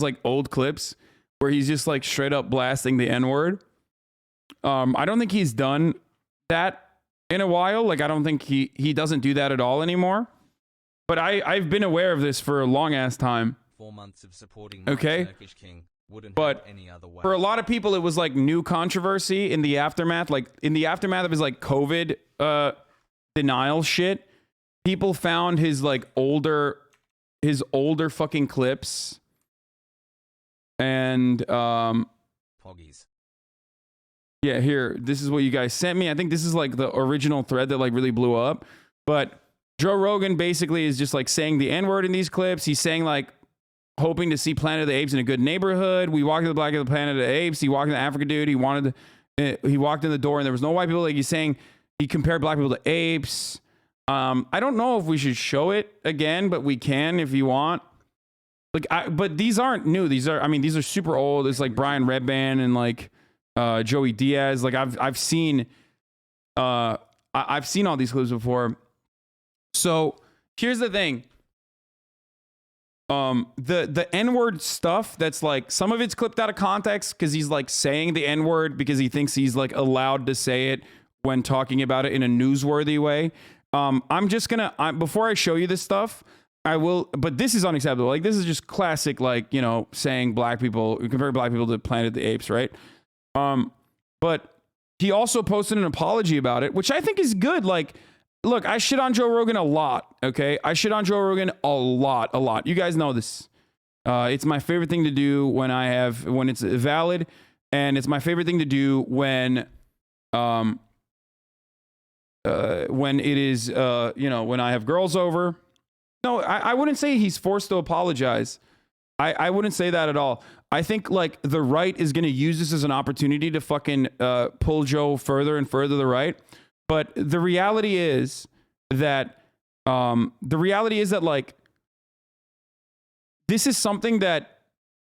like old clips where he's just like straight up blasting the N-word. I don't think he's done that in a while. Like, I don't think he doesn't do that at all anymore. But I've been aware of this for a long ass time. 4 months of supporting okay, Turkish king wouldn't but have any other way. For a lot of people, it was like new controversy in the aftermath. Like in the aftermath of his like COVID denial shit, people found his like older fucking clips and Poggies. Yeah, here, this is what you guys sent me. I think this is like the original thread that like really blew up. But Joe Rogan basically is just like saying the N-word in these clips. He's saying like hoping to see Planet of the Apes in a good neighborhood. We walked to the Black of the Planet of the Apes. He walked in the African dude. He walked in the door and there was no white people. Like he's saying he compared black people to apes. I don't know if we should show it again, but we can if you want. Like, but these aren't new. These are super old. It's like Brian Redband and like Joey Diaz. Like I've seen all these clips before. So here's the thing. The N-word stuff that's like some of it's clipped out of context because he's like saying the N-word because he thinks he's like allowed to say it when talking about it in a newsworthy way. I'm just gonna before I show you this stuff, I will, but this is unacceptable. Like this is just classic, like, you know, saying black people, compare black people to Planet of the Apes, right? But he also posted an apology about it, which I think is good. Like, look, I shit on Joe Rogan a lot, okay? I shit on Joe Rogan a lot. You guys know this. It's my favorite thing to do when it's valid, and it's my favorite thing to do when it is, when I have girls over. No, I wouldn't say he's forced to apologize. I wouldn't say that at all. I think like the right is going to use this as an opportunity to fucking pull Joe further and further to the right. But the reality is that like this is something that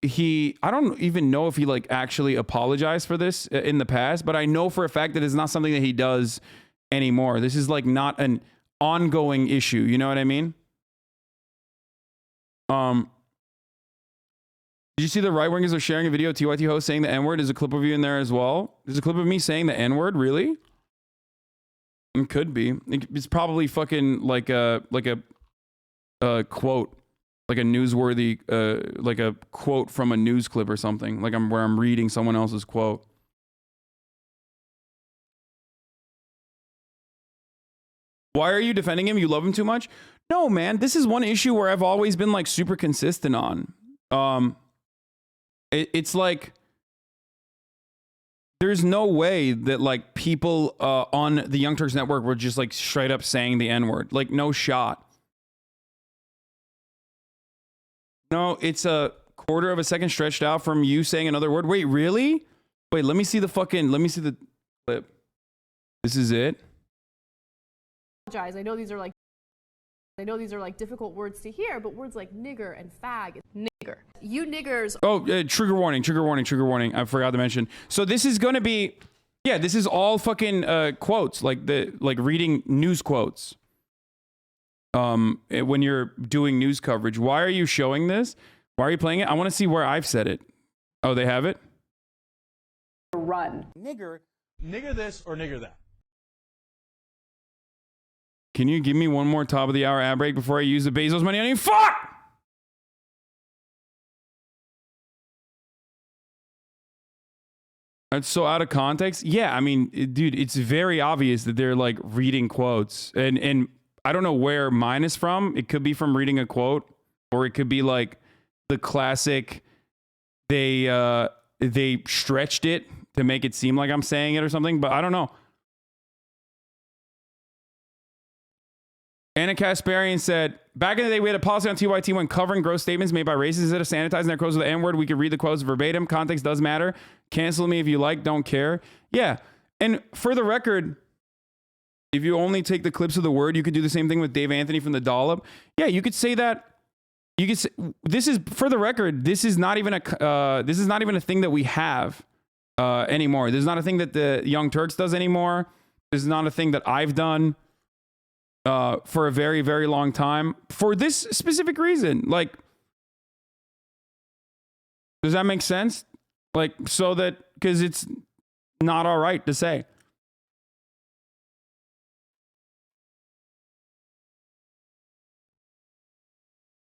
I don't even know if he like actually apologized for this in the past, but I know for a fact that it's not something that he does anymore. This is like not an ongoing issue. You know what I mean? Did you see the right wingers are sharing a video of TYT host saying the N-word? There's a clip of you in there as well. There's a clip of me saying the N-word. Really? It could be. It's probably fucking like a quote, like a newsworthy, like a quote from a news clip or something. Like where I'm reading someone else's quote. Why are you defending him? You love him too much? No, man. This is one issue where I've always been like super consistent on. It's like there's no way that like people on the Young Turks Network were just like straight up saying the N-word. Like no shot. No, it's a quarter of a second stretched out from you saying another word. Wait, really? Wait, let me see the clip. This is it. I know these are like difficult words to hear, but words like nigger and fag, nigger. You niggers. Oh, trigger warning. I forgot to mention. So this is going to be, yeah, this is all fucking quotes, like reading news quotes. When you're doing news coverage. Why are you showing this? Why are you playing it? I want to see where I've said it. Oh, they have it? Run. Nigger this or nigger that. Can you give me one more top of the hour ad break before I use the Bezos money on you? Fuck! That's so out of context. Yeah, I mean, dude, it's very obvious that they're like reading quotes. And I don't know where mine is from. It could be from reading a quote, or it could be like the classic, they stretched it to make it seem like I'm saying it or something, but I don't know. Anna Kasparian said, back in the day, we had a policy on TYT when covering gross statements made by racists instead of sanitizing their quotes with the N-word. We could read the quotes verbatim. Context does matter. Cancel me if you like. Don't care. Yeah. And for the record, if you only take the clips of the word, you could do the same thing with Dave Anthony from the Dollop. Yeah, you could say that. You could say, this is, for the record, this is not even a thing that we have anymore. This is not a thing that the Young Turks does anymore. This is not a thing that I've done for a very, very long time for this specific reason. Like, Does that make sense? Like, so that, because it's not all right to say.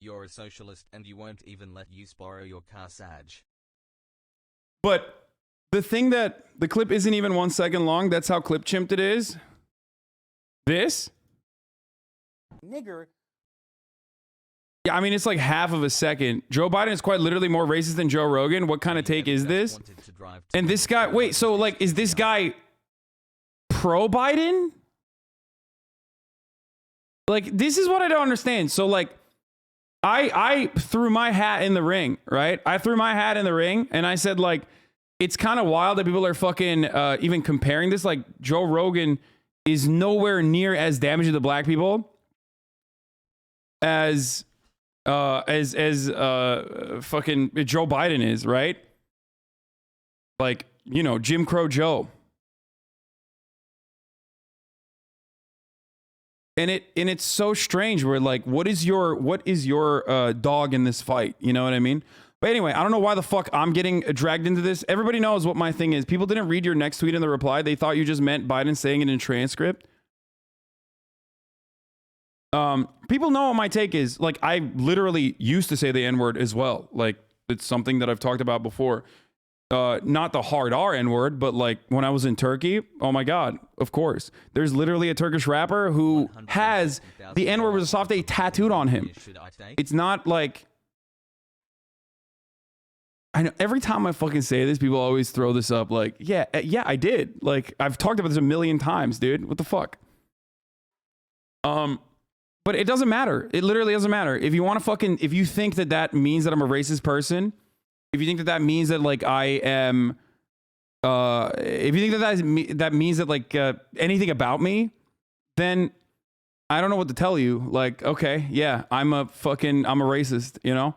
You're a socialist and you won't even let you borrow your car, Saj. But the thing that the clip isn't even 1 second long, that's how clip chimped it is. This? Nigger. Yeah, I mean, it's like half of a second. Joe Biden is quite literally more racist than Joe Rogan. What kind of take is this? And this guy, wait, so like, is this guy pro-Biden? Like, this is what I don't understand. So like, I threw my hat in the ring, right? I threw my hat in the ring and I said like, it's kind of wild that people are fucking even comparing this. Like Joe Rogan is nowhere near as damaging to black people as fucking Joe Biden is, right? Like, you know, Jim Crow Joe. And it's so strange. We're like, what is your dog in this fight? You know what I mean? But anyway, I don't know why the fuck I'm getting dragged into this. Everybody knows what my thing is. People didn't read your next tweet in the reply. They thought you just meant Biden saying it in transcript. People know what my take is. Like, I literally used to say the N-word as well. Like, it's something that I've talked about before. Not the hard R N-word, but like when I was in Turkey, oh my God, of course. There's literally a Turkish rapper who has the N-word with a soft A tattooed on him. It's not like... I know every time I fucking say this, people always throw this up like, yeah, I did. Like, I've talked about this a million times, dude. What the fuck? But it doesn't matter. It literally doesn't matter. If you want to fucking, if you think that that means that I'm a racist person, if you think that that means that like I am, if you think that that means that like anything about me, then I don't know what to tell you. Like, okay, yeah, I'm a racist, you know?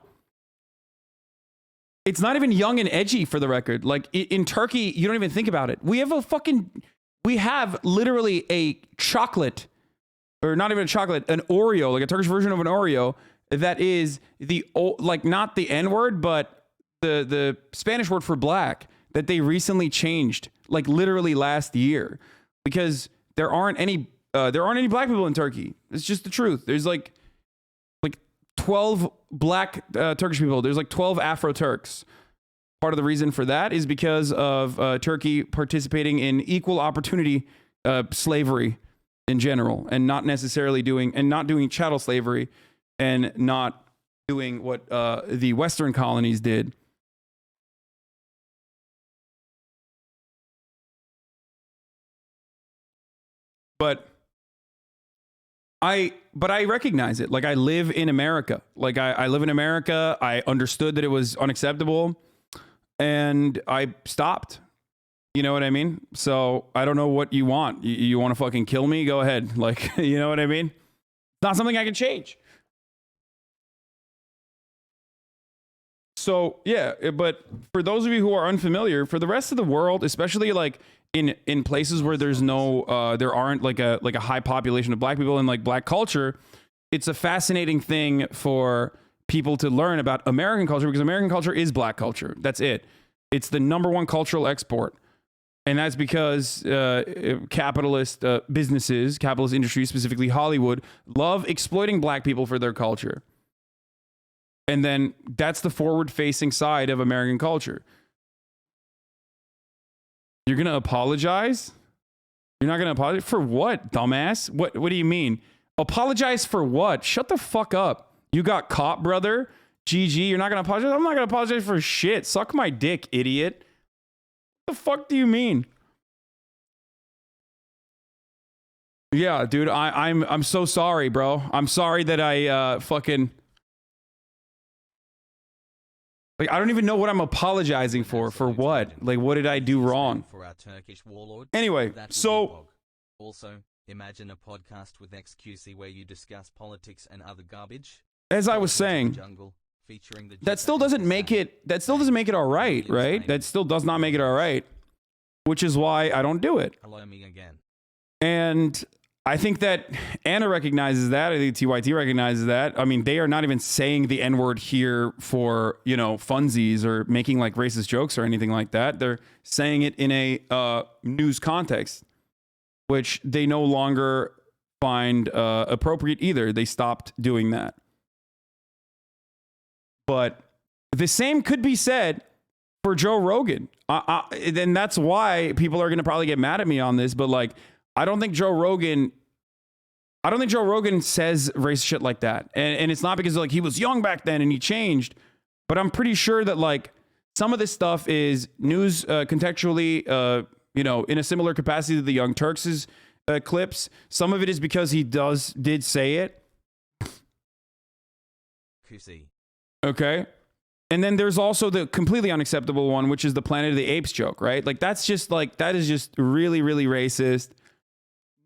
It's not even young and edgy for the record. Like in Turkey, you don't even think about it. We have literally a chocolate, or not even a chocolate, an Oreo, like a Turkish version of an Oreo that is like not the N-word, but the Spanish word for black that they recently changed, like literally last year, because there aren't any black people in Turkey. It's just the truth. There's like 12 black Turkish people. There's like 12 Afro-Turks. Part of the reason for that is because of Turkey participating in equal opportunity slavery in general, and not necessarily doing chattel slavery, and not doing what the Western colonies did. But I recognize it. Like, I live in America. Like, I live in America. I understood that it was unacceptable, and I stopped. You know what I mean? So I don't know what you want. You want to fucking kill me? Go ahead. Like, you know what I mean? It's not something I can change. So yeah, but for those of you who are unfamiliar, for the rest of the world, especially like in places where there's no there aren't like a high population of black people and like black culture, it's a fascinating thing for people to learn about American culture, because American culture is black culture. That's it. It's the #1 cultural export. And that's because capitalist businesses, capitalist industries, specifically Hollywood, love exploiting black people for their culture. And then that's the forward-facing side of American culture. You're going to apologize? You're not going to apologize? For what, dumbass? What do you mean? Apologize for what? Shut the fuck up. You got caught, brother. GG, you're not going to apologize? I'm not going to apologize for shit. Suck my dick, idiot. What the fuck do you mean? Yeah, dude, I'm so sorry, bro. I'm sorry that I fucking... Like, I don't even know what I'm apologizing for. For what? Like, what did I do wrong? For our Turkish warlord, Anyway, so... Also, imagine a podcast with XQC where you discuss politics and other garbage. As I was saying, that still doesn't make it all right, right? That still does not make it all right, which is why I don't do it. Hello me again. And I think that Anna recognizes that. I think TYT recognizes that. I mean, they are not even saying the N-word here for, you know, funsies or making like racist jokes or anything like that. They're saying it in a news context, which they no longer find appropriate either. They stopped doing that. But the same could be said for Joe Rogan. And that's why people are going to probably get mad at me on this. But like, I don't think Joe Rogan says racist shit like that. And it's not because like he was young back then and he changed. But I'm pretty sure that like some of this stuff is news contextually, you know, in a similar capacity to the Young Turks' clips. Some of it is because he did say it. QC. Okay. And then there's also the completely unacceptable one, which is the Planet of the Apes joke, right? Like that's just like, that is just really, really racist.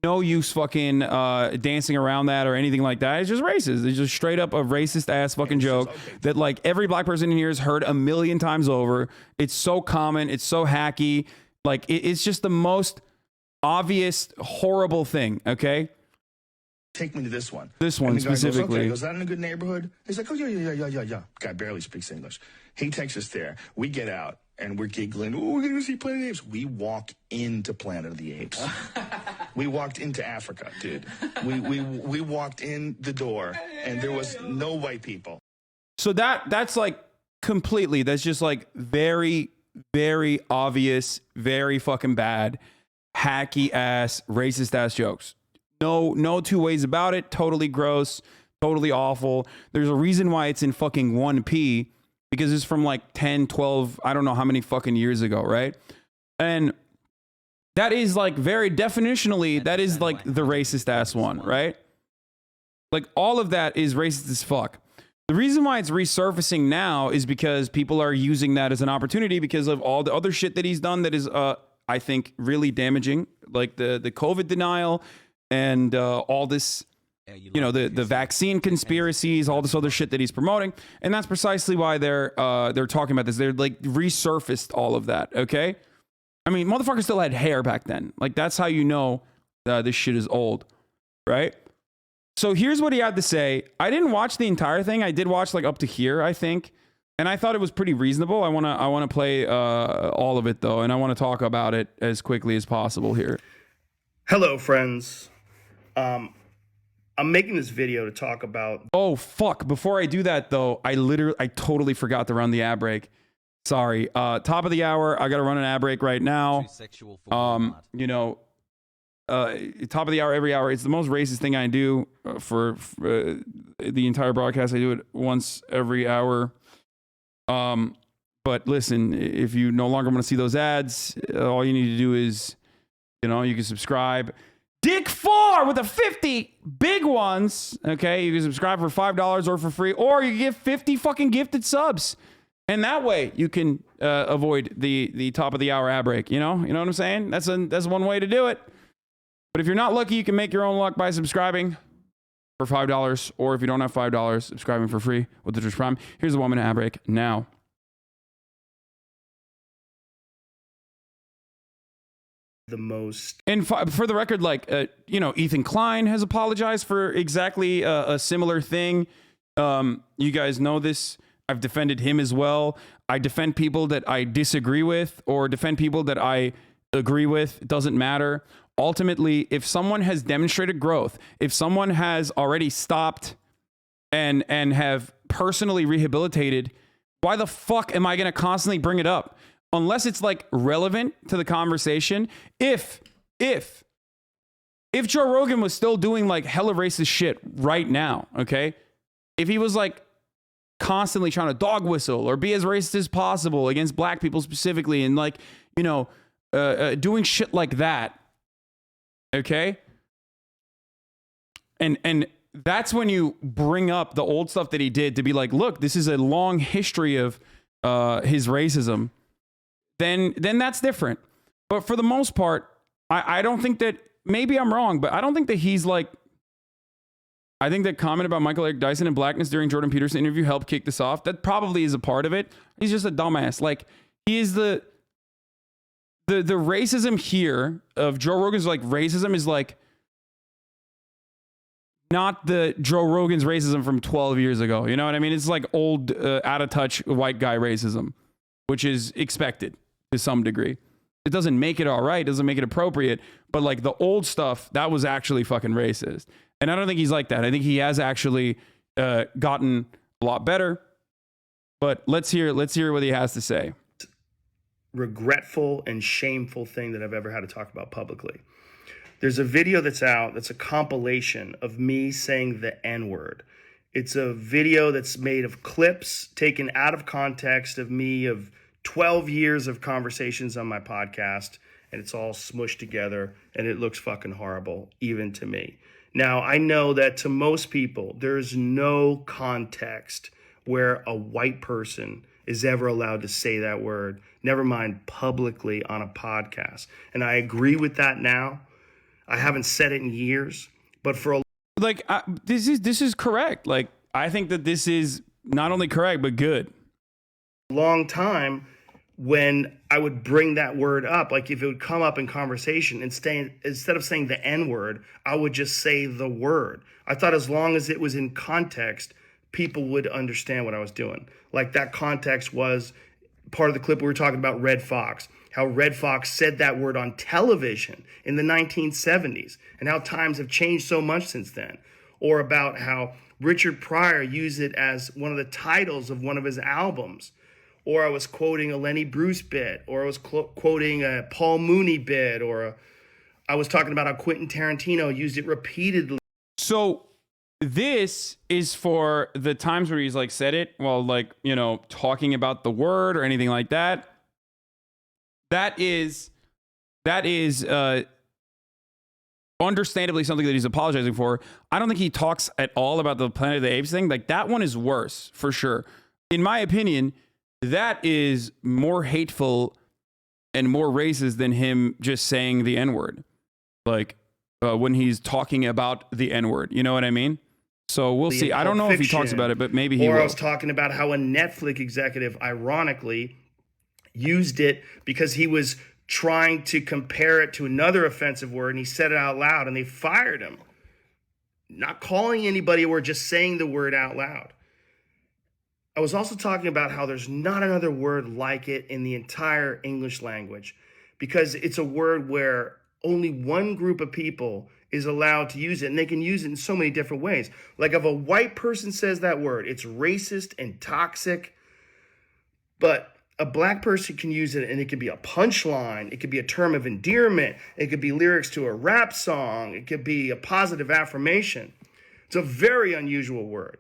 No use fucking dancing around that or anything like that. It's just racist. It's just straight up a racist ass fucking joke that like every black person in here has heard a million times over. It's so common. It's so hacky. Like it's just the most obvious, horrible thing. Okay. Take me to this one. This one and the guy specifically. Goes, okay. Goes, that in a good neighborhood? He's like, oh, yeah. Guy barely speaks English. He takes us there. We get out, and we're giggling. Oh, we're going to see Planet of the Apes. We walk into Planet of the Apes. We walked into Africa, dude. We walked in the door, and there was no white people. So that's like completely, that's just like very, very obvious, very fucking bad, hacky ass, racist ass jokes. No two ways about it. Totally gross, totally awful. There's a reason why it's in fucking 1P, because it's from like 10, 12, I don't know how many fucking years ago, right? And that is like very definitionally, that is like the racist ass one, right? Like all of that is racist as fuck. The reason why it's resurfacing now is because people are using that as an opportunity because of all the other shit that he's done that is, I think, really damaging, like the COVID denial, and all this, you know, the vaccine conspiracies, all this other shit that he's promoting. And that's precisely why they're talking about this. They're like resurfaced all of that. Okay. I mean, motherfuckers still had hair back then. Like that's how you know this shit is old. Right. So here's what he had to say. I didn't watch the entire thing. I did watch like up to here, I think. And I thought it was pretty reasonable. I want to play all of it though. And I want to talk about it as quickly as possible here. Hello, friends. I'm making this video to talk about. Oh, fuck. Before I do that, though, I totally forgot to run the ad break. Sorry. Top of the hour. I got to run an ad break right now. You know, top of the hour, every hour. It's the most racist thing I do for the entire broadcast. I do it once every hour. But listen, if you no longer want to see those ads, all you need to do is, you know, you can subscribe. Dick 4 with the 50 big ones. Okay, you can subscribe for $5 or for free, or you get 50 fucking gifted subs, and that way you can avoid the top of the hour ad break. You know what I'm saying? That's one way to do it. But if you're not lucky, you can make your own luck by subscribing for $5, or if you don't have $5, subscribing for free with the Twitch Prime. Here's the 1 minute ad break now. The most. And for the record, like, you know, Ethan Klein has apologized for exactly a similar thing. You guys know this. I've defended him as well. I defend people that I disagree with or defend people that I agree with. It doesn't matter. Ultimately, if someone has demonstrated growth, if someone has already stopped and have personally rehabilitated, why the fuck am I going to constantly bring it up? Unless it's like relevant to the conversation. If Joe Rogan was still doing like hella racist shit right now, okay? If he was like constantly trying to dog whistle or be as racist as possible against black people specifically, and like, you know, doing shit like that, okay? And that's when you bring up the old stuff that he did to be like, look, this is a long history of his racism. Then that's different. But for the most part, I don't think that, maybe I'm wrong, but I don't think that he's like, I think that comment about Michael Eric Dyson and blackness during Jordan Peterson interview helped kick this off. That probably is a part of it. He's just a dumbass. Like, he is the racism here of Joe Rogan's like racism is like not the Joe Rogan's racism from 12 years ago. You know what I mean? It's like old, out of touch white guy racism, which is expected to some degree. It doesn't make it all right, doesn't make it appropriate, but like the old stuff, that was actually fucking racist. And I don't think he's like that. I think he has actually gotten a lot better. But let's hear what he has to say. Regretful and shameful thing that I've ever had to talk about publicly. There's a video that's out that's a compilation of me saying the N-word. It's a video that's made of clips taken out of context of me of 12 years of conversations on my podcast, and it's all smushed together, and it looks fucking horrible, even to me. Now, I know that to most people, there's no context where a white person is ever allowed to say that word, never mind publicly on a podcast. And I agree with that now. I haven't said it in years, but for a like this is correct. Like I think that this is not only correct but good. long time, when I would bring that word up, like if it would come up in conversation, instead of saying the N-word, I would just say the word. I thought as long as it was in context, people would understand what I was doing. Like that context was part of the clip we were talking about Red Fox, how Red Fox said that word on television in the 1970s, and how times have changed so much since then. Or about how Richard Pryor used it as one of the titles of one of his albums. Or I was quoting a Lenny Bruce bit, or I was quoting a Paul Mooney bit, or I was talking about how Quentin Tarantino used it repeatedly. So this is for the times where he's like said it while like, you know, talking about the word or anything like that. That is understandably something that he's apologizing for. I don't think he talks at all about the Planet of the Apes thing. Like that one is worse for sure. In my opinion, that is more hateful and more racist than him just saying the N-word. Like when he's talking about the N-word, you know what I mean? So we'll see. I don't know if he talks about it, but maybe he will. Or I was talking about how a Netflix executive, ironically, used it because he was trying to compare it to another offensive word, and he said it out loud, and they fired him. Not calling anybody or just saying the word out loud. I was also talking about how there's not another word like it in the entire English language, because it's a word where only one group of people is allowed to use it, and they can use it in so many different ways. Like if a white person says that word, it's racist and toxic, but a black person can use it and it could be a punchline. It could be a term of endearment. It could be lyrics to a rap song. It could be a positive affirmation. It's a very unusual word,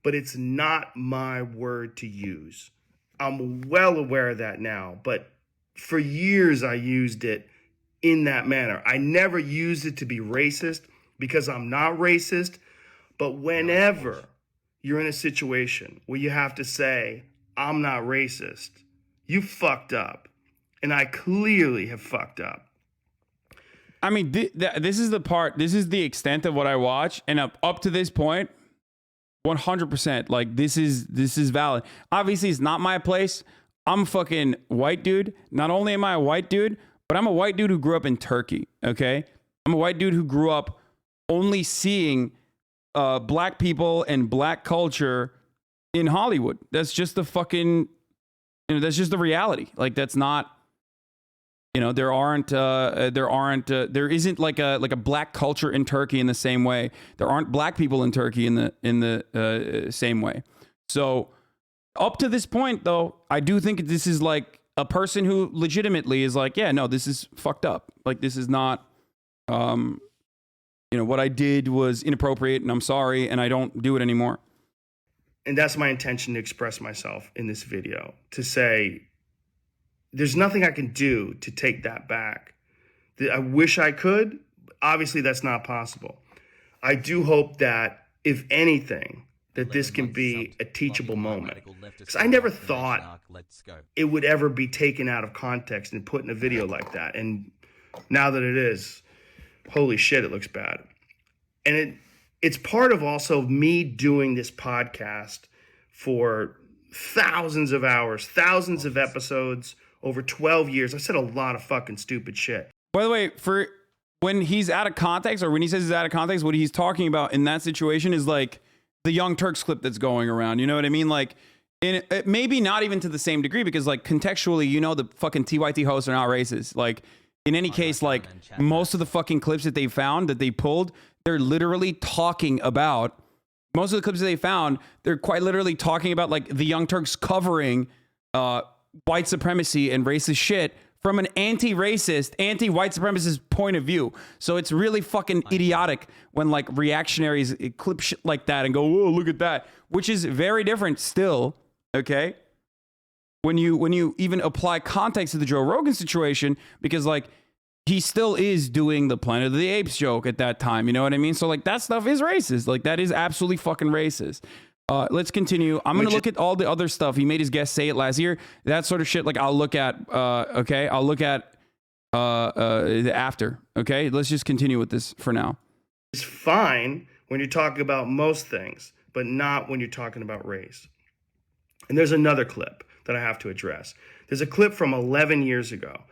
but it's not my word to use. I'm well aware of that now, but for years I used it in that manner. I never used it to be racist because I'm not racist, but whenever you're in a situation where you have to say, I'm not racist, you fucked up. And I clearly have fucked up. I mean, this is the part, this is the extent of what I watch. And up to this point, 100%, like this is valid. Obviously, it's not my place. I'm a fucking white dude. Not only am I a white dude, but I'm a white dude who grew up in Turkey, okay? I'm a white dude who grew up only seeing black people and black culture in Hollywood. That's just the fucking... that's just the reality. Like that's not, there isn't like a black culture in Turkey in the same way. There aren't black people in Turkey in the same way. So up to this point though, I do think this is like a person who legitimately is like, yeah, no, this is fucked up. Like this is not, what I did was inappropriate and I'm sorry and I don't do it anymore. And that's my intention to express myself in this video, to say, there's nothing I can do to take that back. I wish I could. Obviously, that's not possible. I do hope that, if anything, that this can be a teachable moment. Because I never thought it would ever be taken out of context and put in a video like that. And now that it is, holy shit, it looks bad. And it's part of also me doing this podcast for thousands of hours, thousands of episodes over 12 years. I said a lot of fucking stupid shit. By the way, when he's out of context, or when he says he's out of context, what he's talking about in that situation is like the Young Turks clip that's going around. You know what I mean? Like, maybe not even to the same degree, because like contextually, you know, the fucking TYT hosts are not racist. Like, in any case, like most of the fucking clips that they found, that they pulled, they're literally talking about, most of the clips that they found, they're quite literally talking about like the Young Turks covering white supremacy and racist shit from an anti-racist, anti-white supremacist point of view. So it's really fucking idiotic when like reactionaries clip shit like that and go, "Whoa, look at that," which is very different still, okay? When you even apply context to the Joe Rogan situation, because like he still is doing the Planet of the Apes joke at that time, you know what I mean? So like that stuff is racist. Like that is absolutely fucking racist. Let's continue. I'm going to look at all the other stuff. He made his guest say it last year. That sort of shit, like I'll look at, okay? I'll look at after, okay? Let's just continue with this for now. It's fine when you're talking about most things, but not when you're talking about race. And there's another clip that I have to address. There's a clip from 11 years ago.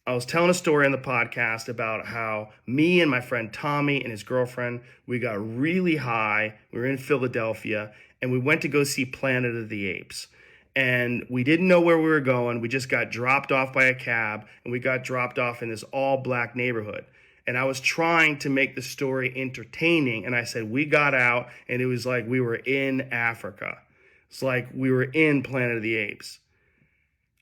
I was telling a story on the podcast about how me and my friend Tommy and his girlfriend, we got really high. We were in Philadelphia and we went to go see Planet of the Apes. And we didn't know where we were going. We just got dropped off by a cab, and we got dropped off in this all black neighborhood. And I was trying to make the story entertaining. And I said, we got out and it was like we were in Africa. It's like we were in Planet of the Apes.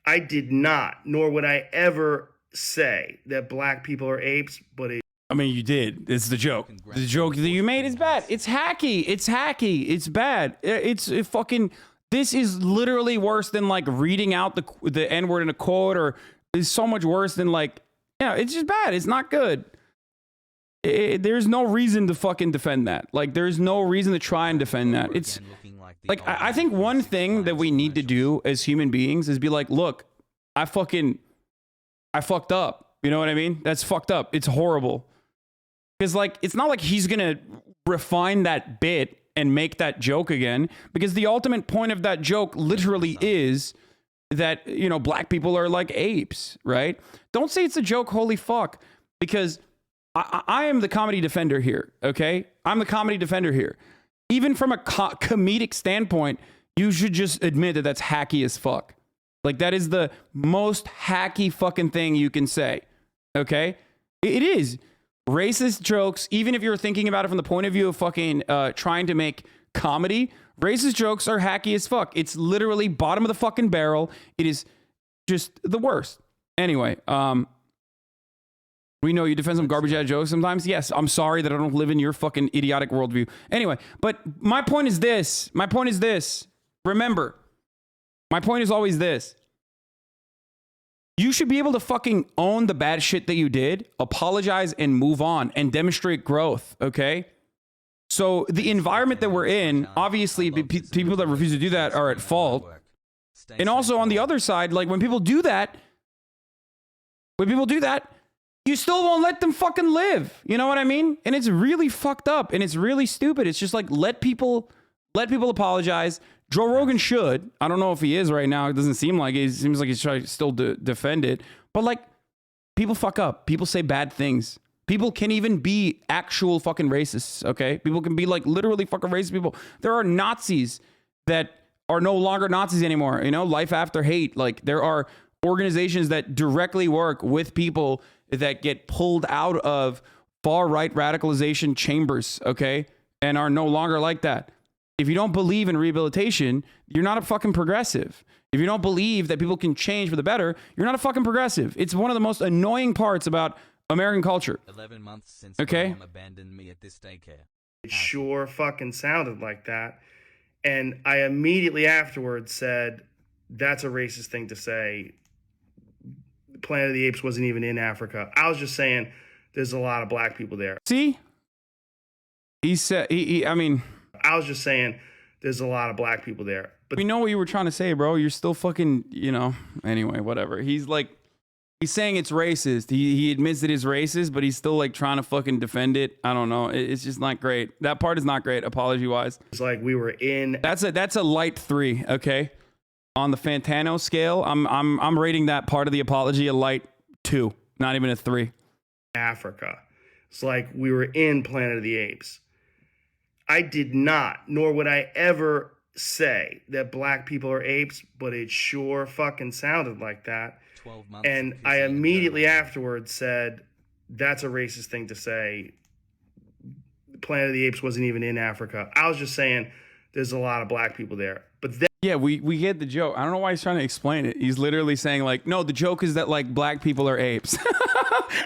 I did not, nor would I ever say that black people are apes, but I mean, you did. It's the joke. The joke that you made is bad. It's hacky. It's hacky. It's bad. It fucking. This is literally worse than like reading out the N word in a quote, or is so much worse than like, yeah, it's just bad. It's not good. There's no reason to fucking defend that. Like, there's no reason to try and defend that. It's like, I think one thing that we need to do as human beings is be like, look, I fucked up. You know what I mean? That's fucked up. It's horrible. Because like, it's not like he's going to refine that bit and make that joke again, because the ultimate point of that joke literally is that, you know, black people are like apes, right? Don't say it's a joke. Holy fuck. Because I am the comedy defender here. Okay. I'm the comedy defender here. Even from a comedic standpoint, you should just admit that that's hacky as fuck. Like, that is the most hacky fucking thing you can say. Okay? It is. Racist jokes, even if you're thinking about it from the point of view of fucking trying to make comedy, racist jokes are hacky as fuck. It's literally bottom of the fucking barrel. It is just the worst. Anyway, we know you defend some garbage ass jokes sometimes. Yes, I'm sorry that I don't live in your fucking idiotic worldview. Anyway, but my point is this. Remember, my point is always this. You should be able to fucking own the bad shit that you did, apologize, and move on and demonstrate growth, okay? So the environment that we're in, obviously, people that refuse to do that are at fault. And also on the other side, like when people do that, you still won't let them fucking live. You know what I mean? And it's really fucked up and it's really stupid. It's just like, let people apologize. Joe Rogan should. I don't know if he is right now. It doesn't seem like it. It seems like he's trying to still defend it. But like, people fuck up. People say bad things. People can even be actual fucking racists, okay? People can be like literally fucking racist people. There are Nazis that are no longer Nazis anymore. You know, Life After Hate. Like, there are organizations that directly work with people that get pulled out of far-right radicalization chambers, okay? And are no longer like that. If you don't believe in rehabilitation, you're not a fucking progressive. If you don't believe that people can change for the better, you're not a fucking progressive. It's one of the most annoying parts about American culture. 11 months since okay? my mom abandoned me at this daycare. It sure fucking sounded like that. And I immediately afterwards said, that's a racist thing to say. Planet of the Apes wasn't even in Africa. I was just saying there's a lot of black people there. See? He said, I was just saying there's a lot of black people there. But we know what you were trying to say, bro. You're still fucking, you know, anyway, whatever. He's saying it's racist. He admits that it's racist, but he's still like trying to fucking defend it. I don't know. It's just not great. That part is not great, apology wise. It's like we were in. That's a light 3, okay? On the Fantano scale, I'm rating that part of the apology a light 2, not even a 3. Africa. It's like we were in Planet of the Apes. I did not, nor would I ever say that black people are apes, but it sure fucking sounded like that. 12 months And of I kissing and immediately journaling. afterwards said, that's a racist thing to say. Planet of the Apes wasn't even in Africa. I was just saying there's a lot of black people there. But then Yeah, we get the joke. I don't know why he's trying to explain it. He's literally saying like, no, the joke is that like black people are apes.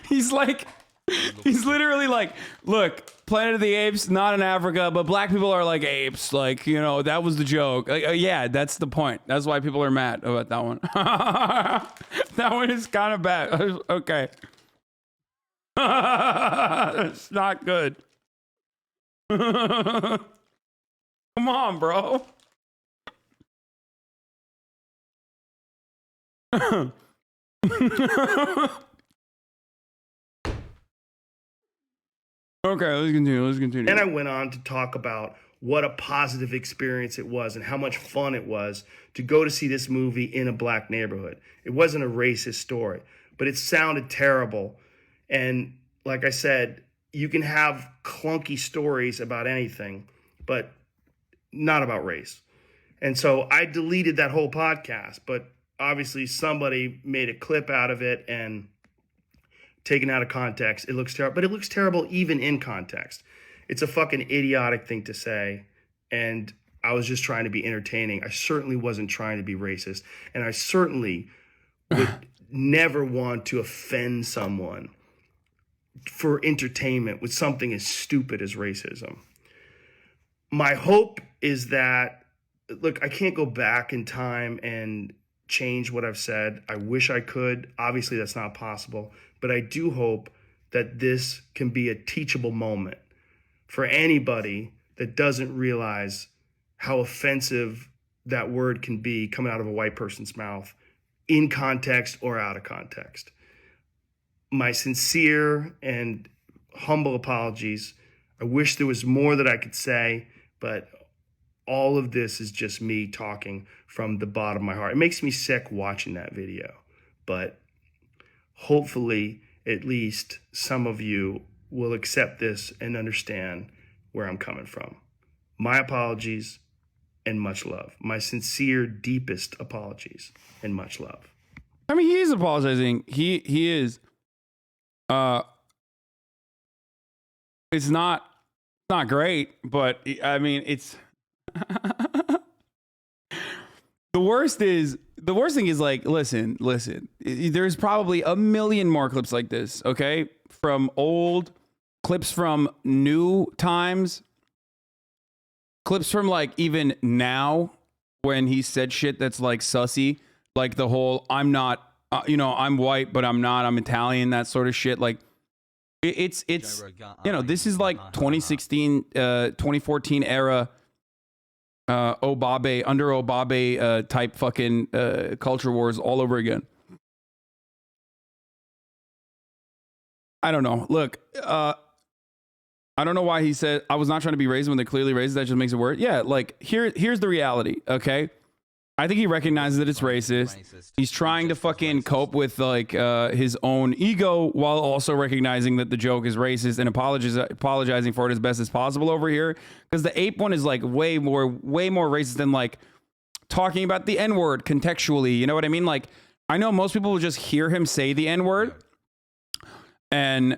He's literally like, look, Planet of the Apes, not in Africa, but black people are like apes. Like, you know, that was the joke. Like, yeah, that's the point. That's why people are mad about that one. That one is kind of bad. Okay. It's not good. Come on, bro. Okay, let's continue. I went on to talk about what a positive experience it was and how much fun it was to go to see this movie in a black neighborhood. It wasn't a racist story, but it sounded terrible. And like I said, you can have clunky stories about anything, but not about race. And so I deleted that whole podcast, but obviously somebody made a clip out of it and taken out of context. It looks terrible, but it looks terrible even in context. It's a fucking idiotic thing to say. And I was just trying to be entertaining. I certainly wasn't trying to be racist. And I certainly would never want to offend someone for entertainment with something as stupid as racism. My hope is that, look, I can't go back in time and change what I've said. I wish I could. Obviously, that's not possible. But I do hope that this can be a teachable moment for anybody that doesn't realize how offensive that word can be coming out of a white person's mouth, in context or out of context. My sincere and humble apologies. I wish there was more that I could say, but all of this is just me talking from the bottom of my heart. It makes me sick watching that video, but hopefully at least some of you will accept this and understand where I'm coming from. My apologies and much love. My sincere, deepest apologies and much love. I mean, he is apologizing. He is. It's not great, but I mean, it's the worst thing is like, listen, there's probably a million more clips like this, okay? From old clips, from new times, clips from like even now when he said shit that's like sussy, like the whole I'm not, I'm white, but I'm not, I'm Italian, that sort of shit. Like it's this is like 2016, 2014 era Obabe, under Obabe type fucking culture wars all over again. I don't know. Look, I don't know why he said I was not trying to be racist when they're clearly racist. That just makes it worse. Yeah, like here's the reality, okay? I think he recognizes that it's racist. He's trying to fucking cope with like his own ego while also recognizing that the joke is racist and apologizing for it as best as possible over here. Because the ape one is like way more racist than like talking about the N-word contextually. You know what I mean? Like I know most people will just hear him say the N-word and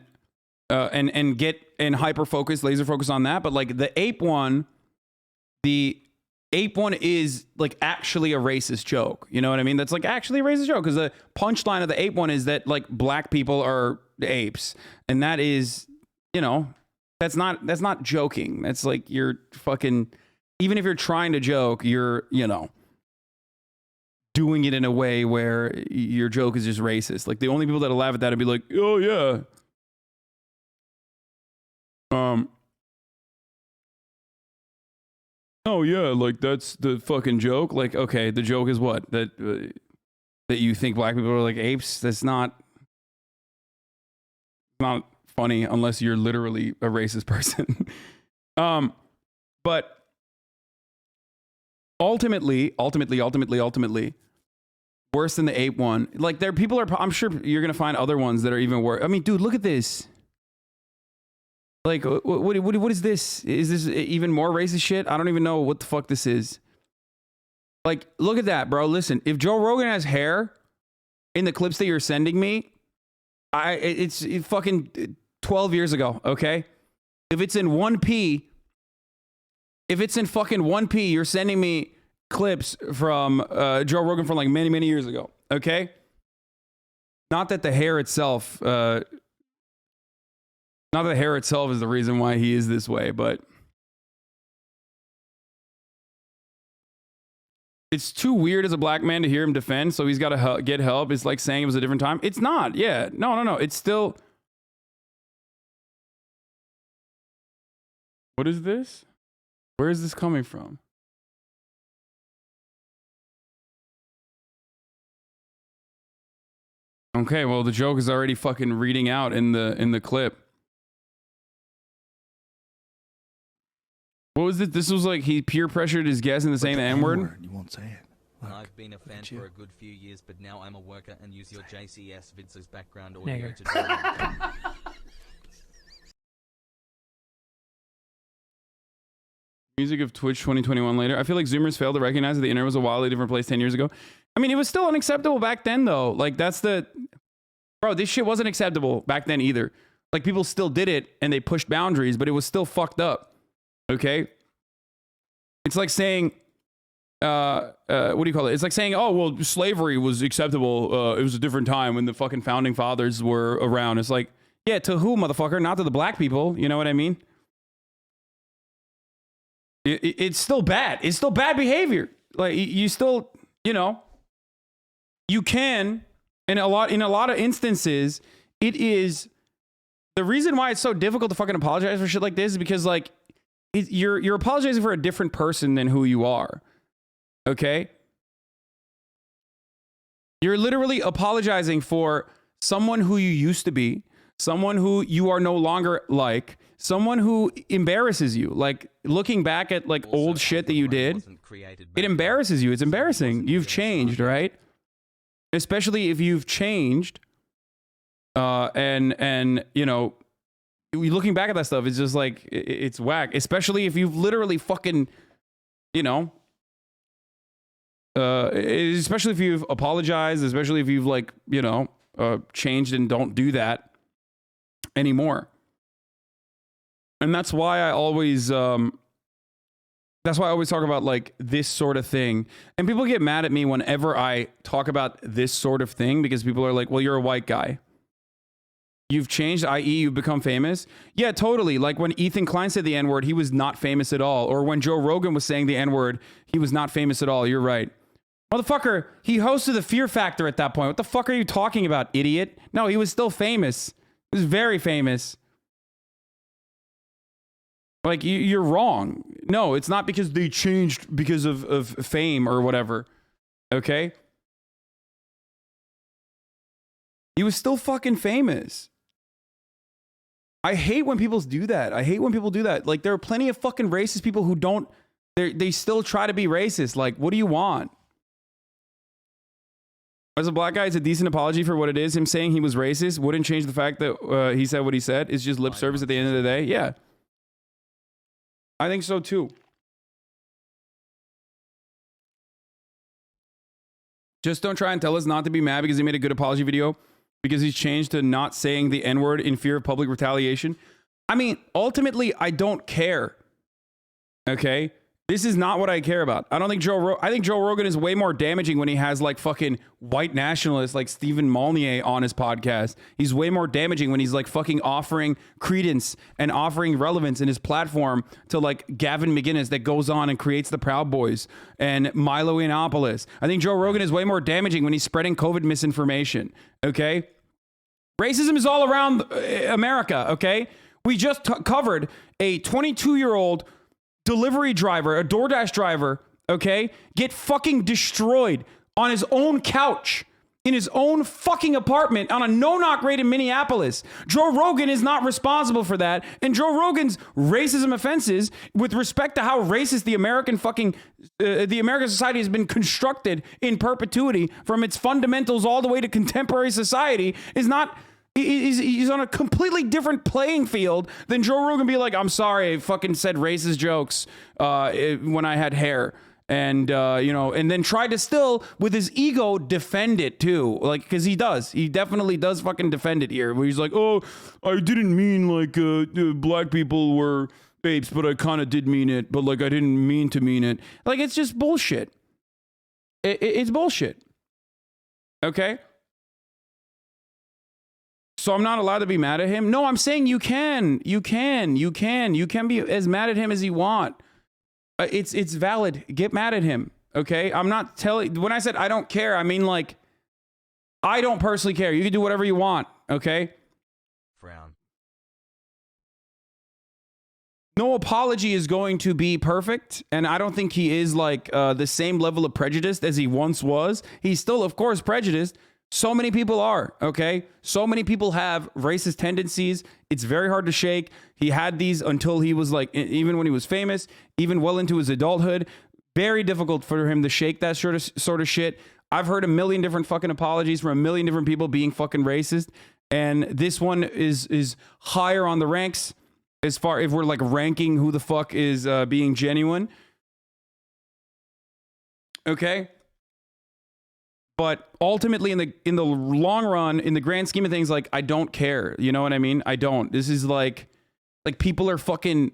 get and hyper focus, laser focus on that. But like the ape one is like actually a racist joke. You know what I mean? That's like actually a racist joke because the punchline of the ape one is that like black people are apes. And that is, that's not joking. That's like you're fucking, even if you're trying to joke, you're, doing it in a way where your joke is just racist. Like the only people that'll laugh at that would be like, oh yeah. Oh yeah, like that's the fucking joke. Like, okay, the joke is what? That you think black people are like apes? That's not funny unless you're literally a racist person. But ultimately, worse than the ape one. Like I'm sure you're gonna find other ones that are even worse. I mean, dude, look at this. Like, what is this? Is this even more racist shit? I don't even know what the fuck this is. Like, look at that, bro. Listen, if Joe Rogan has hair in the clips that you're sending me, it's fucking 12 years ago, okay? If it's in 1P, if it's in fucking 1P, you're sending me clips from Joe Rogan from like many, many years ago, okay? Not that the hair itself, not that the hair itself is the reason why he is this way, but it's too weird as a black man to hear him defend, so he's got to get help. It's like saying it was a different time. It's not. Yeah. No. It's still... What is this? Where is this coming from? Okay, well, the joke is already fucking reading out in the clip. What was it? This was like he peer pressured his guest into saying the N-word? You won't say it. Look, I've been a fan at you. for a good few years, but now I'm a worker and use your JCS Vince's background audio to do it. Music of Twitch 2021 later. I feel like Zoomers failed to recognize that the internet was a wildly different place 10 years ago. I mean, it was still unacceptable back then, though. Like, that's the... Bro, this shit wasn't acceptable back then either. Like, people still did it, and they pushed boundaries, but it was still fucked up. Okay? It's like saying... what do you call it? It's like saying, oh, well, slavery was acceptable. It was a different time when the fucking founding fathers were around. It's like, yeah, to who, motherfucker? Not to the black people. You know what I mean? It's still bad. It's still bad behavior. Like, you still, you know, you can, in a lot of instances, it is the reason why it's so difficult to fucking apologize for shit like this is because, like, you're apologizing for a different person than who you are. Okay? You're literally apologizing for someone who you used to be, someone who you are no longer like, someone who embarrasses you. Like, looking back at like Also, old shit that you did, it embarrasses you. It's embarrassing. You've changed, right? Especially if you've changed, and you know, looking back at that stuff, it's just like it's whack. Especially if you've literally fucking, you know, especially if you've apologized, especially if you've like, you know, changed and don't do that anymore. And that's why I always talk about like this sort of thing. And people get mad at me whenever I talk about this sort of thing because people are like, well, you're a white guy. You've changed, i.e. you've become famous. Yeah, totally. Like when Ethan Klein said the N-word, he was not famous at all. Or when Joe Rogan was saying the N-word, he was not famous at all. You're right. Motherfucker, he hosted the Fear Factor at that point. What the fuck are you talking about, idiot? No, he was still famous. He was very famous. Like, you're wrong. No, it's not because they changed because of fame or whatever. Okay? He was still fucking famous. I hate when people do that. I hate when people do that. Like, there are plenty of fucking racist people who don't... They still try to be racist. Like, what do you want? As a black guy, it's a decent apology for what it is. Him saying he was racist wouldn't change the fact that he said what he said. It's just lip service at the end of the day. Yeah. I think so too. Just don't try and tell us not to be mad because he made a good apology video because he's changed to not saying the N-word in fear of public retaliation. I mean, ultimately, I don't care. Okay? This is not what I care about. I don't think I think Joe Rogan is way more damaging when he has like fucking white nationalists like Stephen Molyneux on his podcast. He's way more damaging when he's like fucking offering credence and offering relevance in his platform to like Gavin McInnes that goes on and creates the Proud Boys and Milo Yiannopoulos. I think Joe Rogan is way more damaging when he's spreading COVID misinformation. Okay? Racism is all around America. Okay? We just covered a 22-year-old delivery driver, a DoorDash driver, okay, get fucking destroyed on his own couch in his own fucking apartment on a no-knock raid in Minneapolis. Joe Rogan is not responsible for that. And Joe Rogan's racism offenses with respect to how racist the American fucking, the American society has been constructed in perpetuity from its fundamentals all the way to contemporary society is not he's on a completely different playing field than Joe Rogan. Be like, I'm sorry, I fucking said racist jokes when I had hair. And, and then tried to still, with his ego, defend it too. Like, because he definitely does fucking defend it here. Where he's like, oh, I didn't mean like black people were apes, but I kind of did mean it. But like, I didn't mean to mean it. Like, it's just bullshit. It's bullshit. Okay? So I'm not allowed to be mad at him? No, I'm saying you can. You can be as mad at him as you want. It's valid. Get mad at him, okay? I'm not telling... When I said I don't care, I mean, like, I don't personally care. You can do whatever you want, okay? Frown. No apology is going to be perfect, and I don't think he is, like, the same level of prejudiced as he once was. He's still, of course, prejudiced. So many people are, okay? So many people have racist tendencies. It's very hard to shake. He had these until he was like, even when he was famous, even well into his adulthood. Very difficult for him to shake that sort of shit. I've heard a million different fucking apologies from a million different people being fucking racist. And this one is higher on the ranks as far if we're like ranking who the fuck is being genuine. Okay? But ultimately, in the long run, in the grand scheme of things, like, I don't care. You know what I mean? I don't. This is like people are fucking,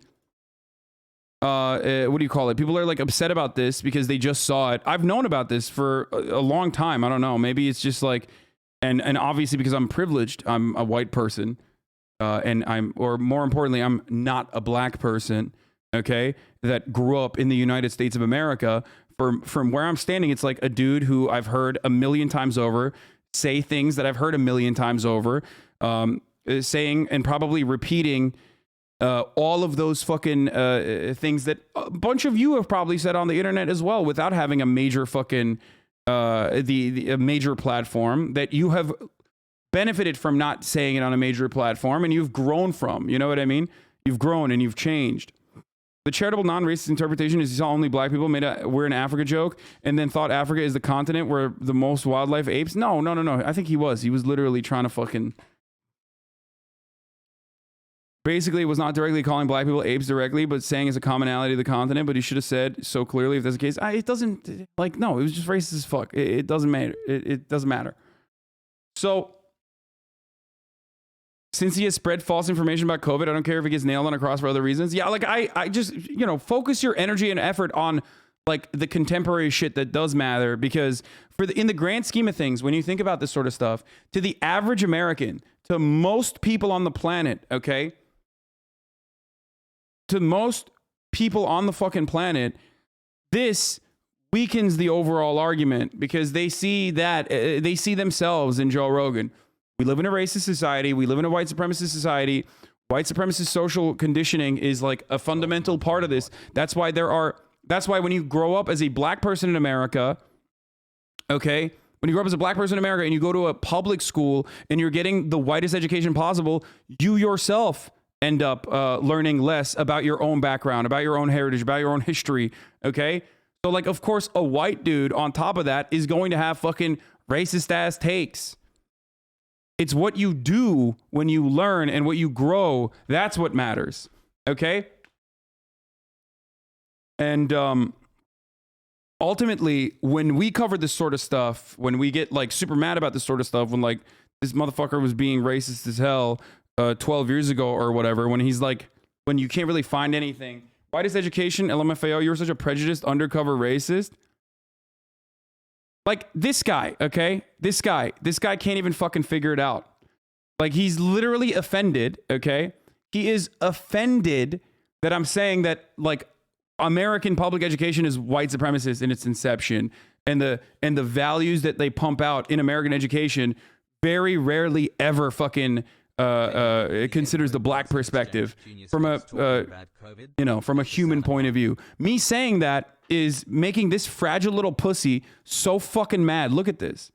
what do you call it? People are like upset about this because they just saw it. I've known about this for a long time. I don't know. Maybe it's just like, and obviously because I'm privileged, I'm a white person, or more importantly, I'm not a black person. Okay, that grew up in the United States of America. From where I'm standing, it's like a dude who I've heard a million times over say things that I've heard a million times over, saying and probably repeating all of those fucking things that a bunch of you have probably said on the internet as well, without having a major fucking a major platform that you have benefited from not saying it on a major platform, and you've grown from. You know what I mean? You've grown and you've changed. The charitable non-racist interpretation is he saw only black people, made a "we're in Africa" joke, and then thought Africa is the continent where the most wildlife apes. No. I think he was literally trying to fucking... Basically, was not directly calling black people apes directly, but saying it's a commonality of the continent, but he should have said so clearly if that's the case. It doesn't... Like, no, it was just racist as fuck. It doesn't matter. It doesn't matter. So... Since he has spread false information about COVID, I don't care if he gets nailed on a cross for other reasons. Yeah, like I just, focus your energy and effort on like the contemporary shit that does matter, because in the grand scheme of things, when you think about this sort of stuff, to the average American, to most people on the planet, okay? To most people on the fucking planet, this weakens the overall argument because they see they see themselves in Joe Rogan. We live in a racist society. We live in a white supremacist society. White supremacist social conditioning is like a fundamental part of this. That's why when you grow up as a black person in America, okay, when you grow up as a black person in America and you go to a public school and you're getting the whitest education possible, you yourself end up learning less about your own background, about your own heritage, about your own history, okay? So like, of course, a white dude on top of that is going to have fucking racist ass takes. It's what you do when you learn and what you grow. That's what matters. Okay? And ultimately, when we cover this sort of stuff, when we get like super mad about this sort of stuff, when like this motherfucker was being racist as hell 12 years ago or whatever, when he's like, when you can't really find anything. Whitest education, LMFAO, you're such a prejudiced, undercover racist. Like this guy, okay? This guy can't even fucking figure it out. Like he's literally offended, okay? He is offended that I'm saying that like American public education is white supremacist in its inception, and the values that they pump out in American education very rarely ever fucking considers the black perspective from a human point of view. Me saying that is making this fragile little pussy so fucking mad. Look at this.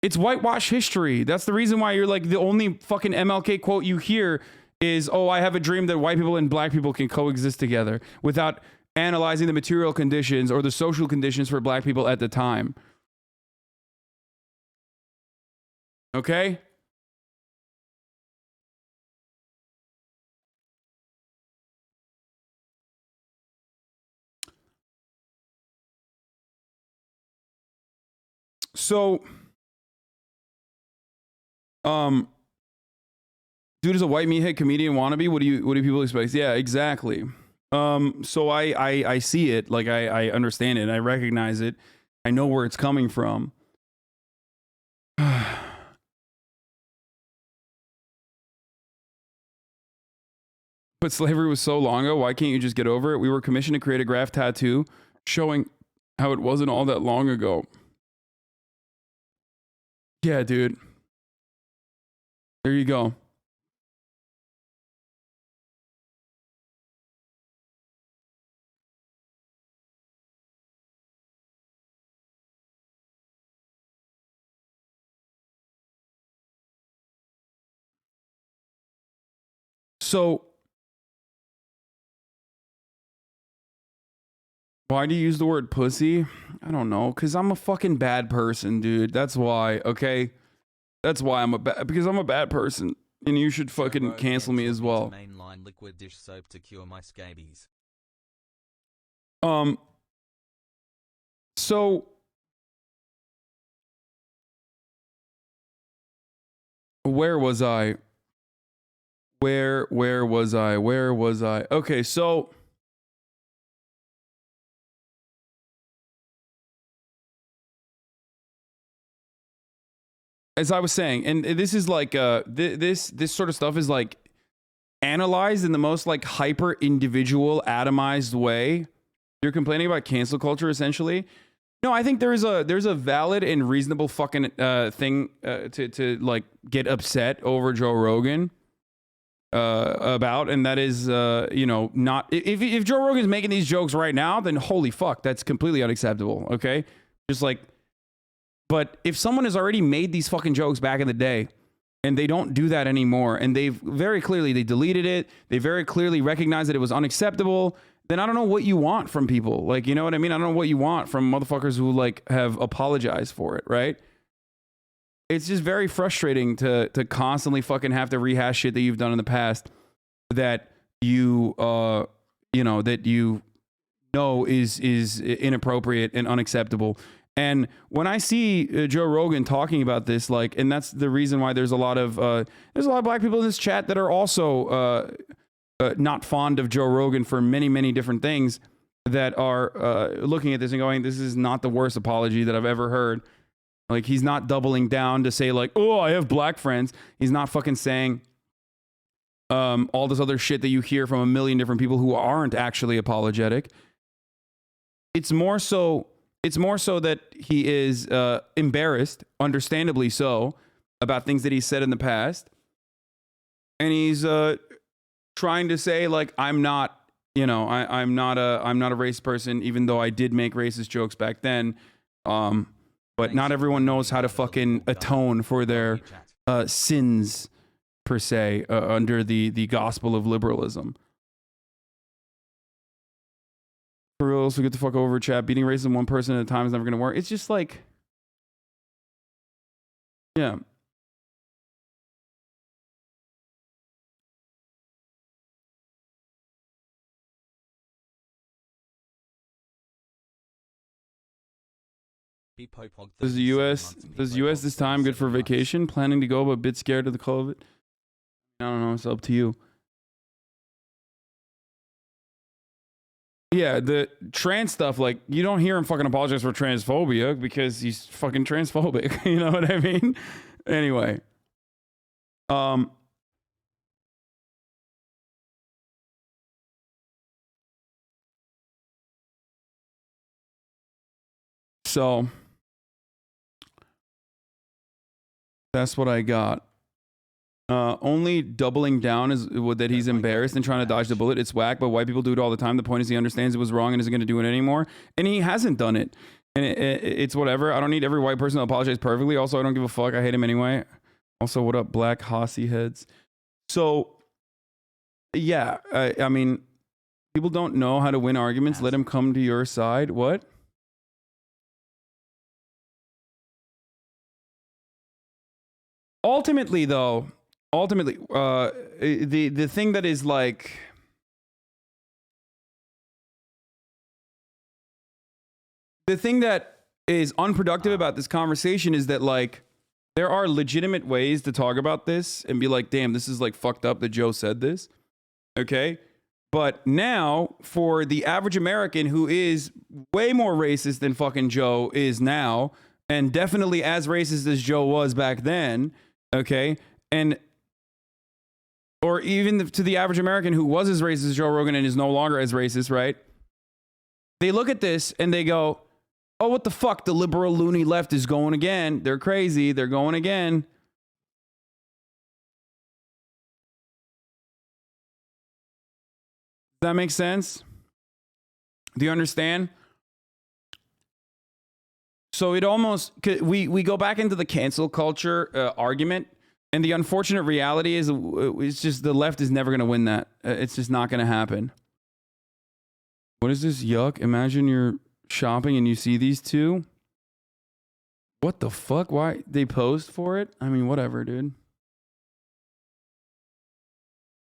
It's whitewash history. That's the reason why you're like, the only fucking MLK quote you hear is, "Oh, I have a dream that white people and black people can coexist together," without analyzing the material conditions or the social conditions for black people at the time. Okay? So, dude is a white meathead comedian wannabe. What do people expect? Yeah, exactly. So I see it, like I understand it, I recognize it, I know where it's coming from. But slavery was so long ago, why can't you just get over it? We were commissioned to create a graph tattoo showing how it wasn't all that long ago. Yeah, dude. There you go. So, why do you use the word pussy? I don't know, because I'm a fucking bad person, dude. That's why, okay? That's why because I'm a bad person. And you should fucking cancel me as well. Mainline liquid dish soap to cure my scabies. So where was I? Where was I? Okay, so as I was saying, and this is like this sort of stuff is like analyzed in the most like hyper individual atomized way. You're complaining about cancel culture essentially. No, I think there's a valid and reasonable fucking thing to like get upset over Joe Rogan about, and that is you know, not if Joe Rogan's making these jokes right now, then holy fuck, that's completely unacceptable. Okay, just like, but if someone has already made these fucking jokes back in the day and they don't do that anymore, and they deleted it, they very clearly recognized that it was unacceptable, then I don't know what you want from people. Like, you know what I mean? I don't know what you want from motherfuckers who like have apologized for it, right? It's just very frustrating to constantly fucking have to rehash shit that you've done in the past that you is inappropriate and unacceptable. And when I see Joe Rogan talking about this, like, and that's the reason why there's a lot of black people in this chat that are also not fond of Joe Rogan for many different things, that are looking at this and going, this is not the worst apology that I've ever heard. Like, he's not doubling down to say like, oh, I have black friends. He's not fucking saying all this other shit that you hear from a million different people who aren't actually apologetic. It's more so that he is embarrassed, understandably so, about things that he said in the past. And he's trying to say like, I'm not a racist person, even though I did make racist jokes back then. But not everyone knows how to fucking atone for their sins, per se, under the gospel of liberalism. For real, so get the fuck over, chat. Beating racism one person at a time is never going to work. It's just like, yeah. Does the U.S. this time good for vacation? Planning to go, but a bit scared of the COVID? I don't know. It's up to you. Yeah, the trans stuff, like, you don't hear him fucking apologize for transphobia because he's fucking transphobic. You know what I mean? Anyway. So that's what I got. Only doubling down is that he's embarrassed and trying to dodge the bullet. It's whack, but white people do it all the time. The point is he understands it was wrong and isn't going to do it anymore. And he hasn't done it. And it's whatever. I don't need every white person to apologize perfectly. Also, I don't give a fuck. I hate him anyway. Also, what up, black hossy heads? So, yeah, I mean, people don't know how to win arguments. Let him come to your side. What? ultimately, though, the thing that is like, the thing that is unproductive about this conversation is that, like, there are legitimate ways to talk about this and be like, damn, this is like fucked up that Joe said this. Okay. But now, for the average American who is way more racist than fucking Joe is now, and definitely as racist as Joe was back then, okay, and or even to the average American who was as racist as Joe Rogan and is no longer as racist, right? They look at this and they go, oh, what the fuck? The liberal loony left is going again. They're crazy. They're going again. Does that make sense? Do you understand? So it almost, we go back into the cancel culture argument, and the unfortunate reality is it's just the left is never going to win that. It's just not going to happen. What is this? Yuck. Imagine you're shopping and you see these two. What the fuck? Why they posed for it? I mean, whatever, dude.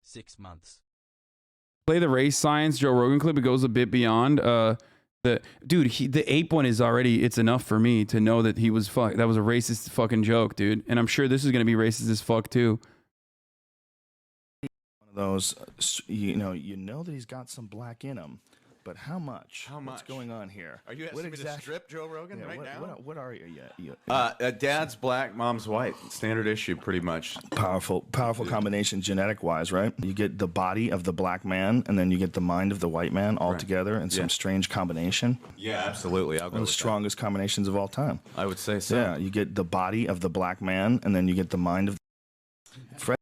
6 months. Play the race science Joe Rogan clip. It goes a bit beyond. The ape one is already, it's enough for me to know that he was that was a racist fucking joke, dude. And I'm sure this is gonna be racist as fuck too. One of those, you know that he's got some black in him, but how much? How much? What's going on here? Are you asking me to strip Joe Rogan right now? What are you? Dad's black, mom's white. Standard issue, pretty much. Powerful combination genetic wise, right? You get the body of the black man, and then you get the mind of the white man all together in some strange combination. Yeah, absolutely. I'll go One of with the strongest combinations of all time. that. I would say so. Yeah, you get the body of the black man, and then you get the mind of Fred.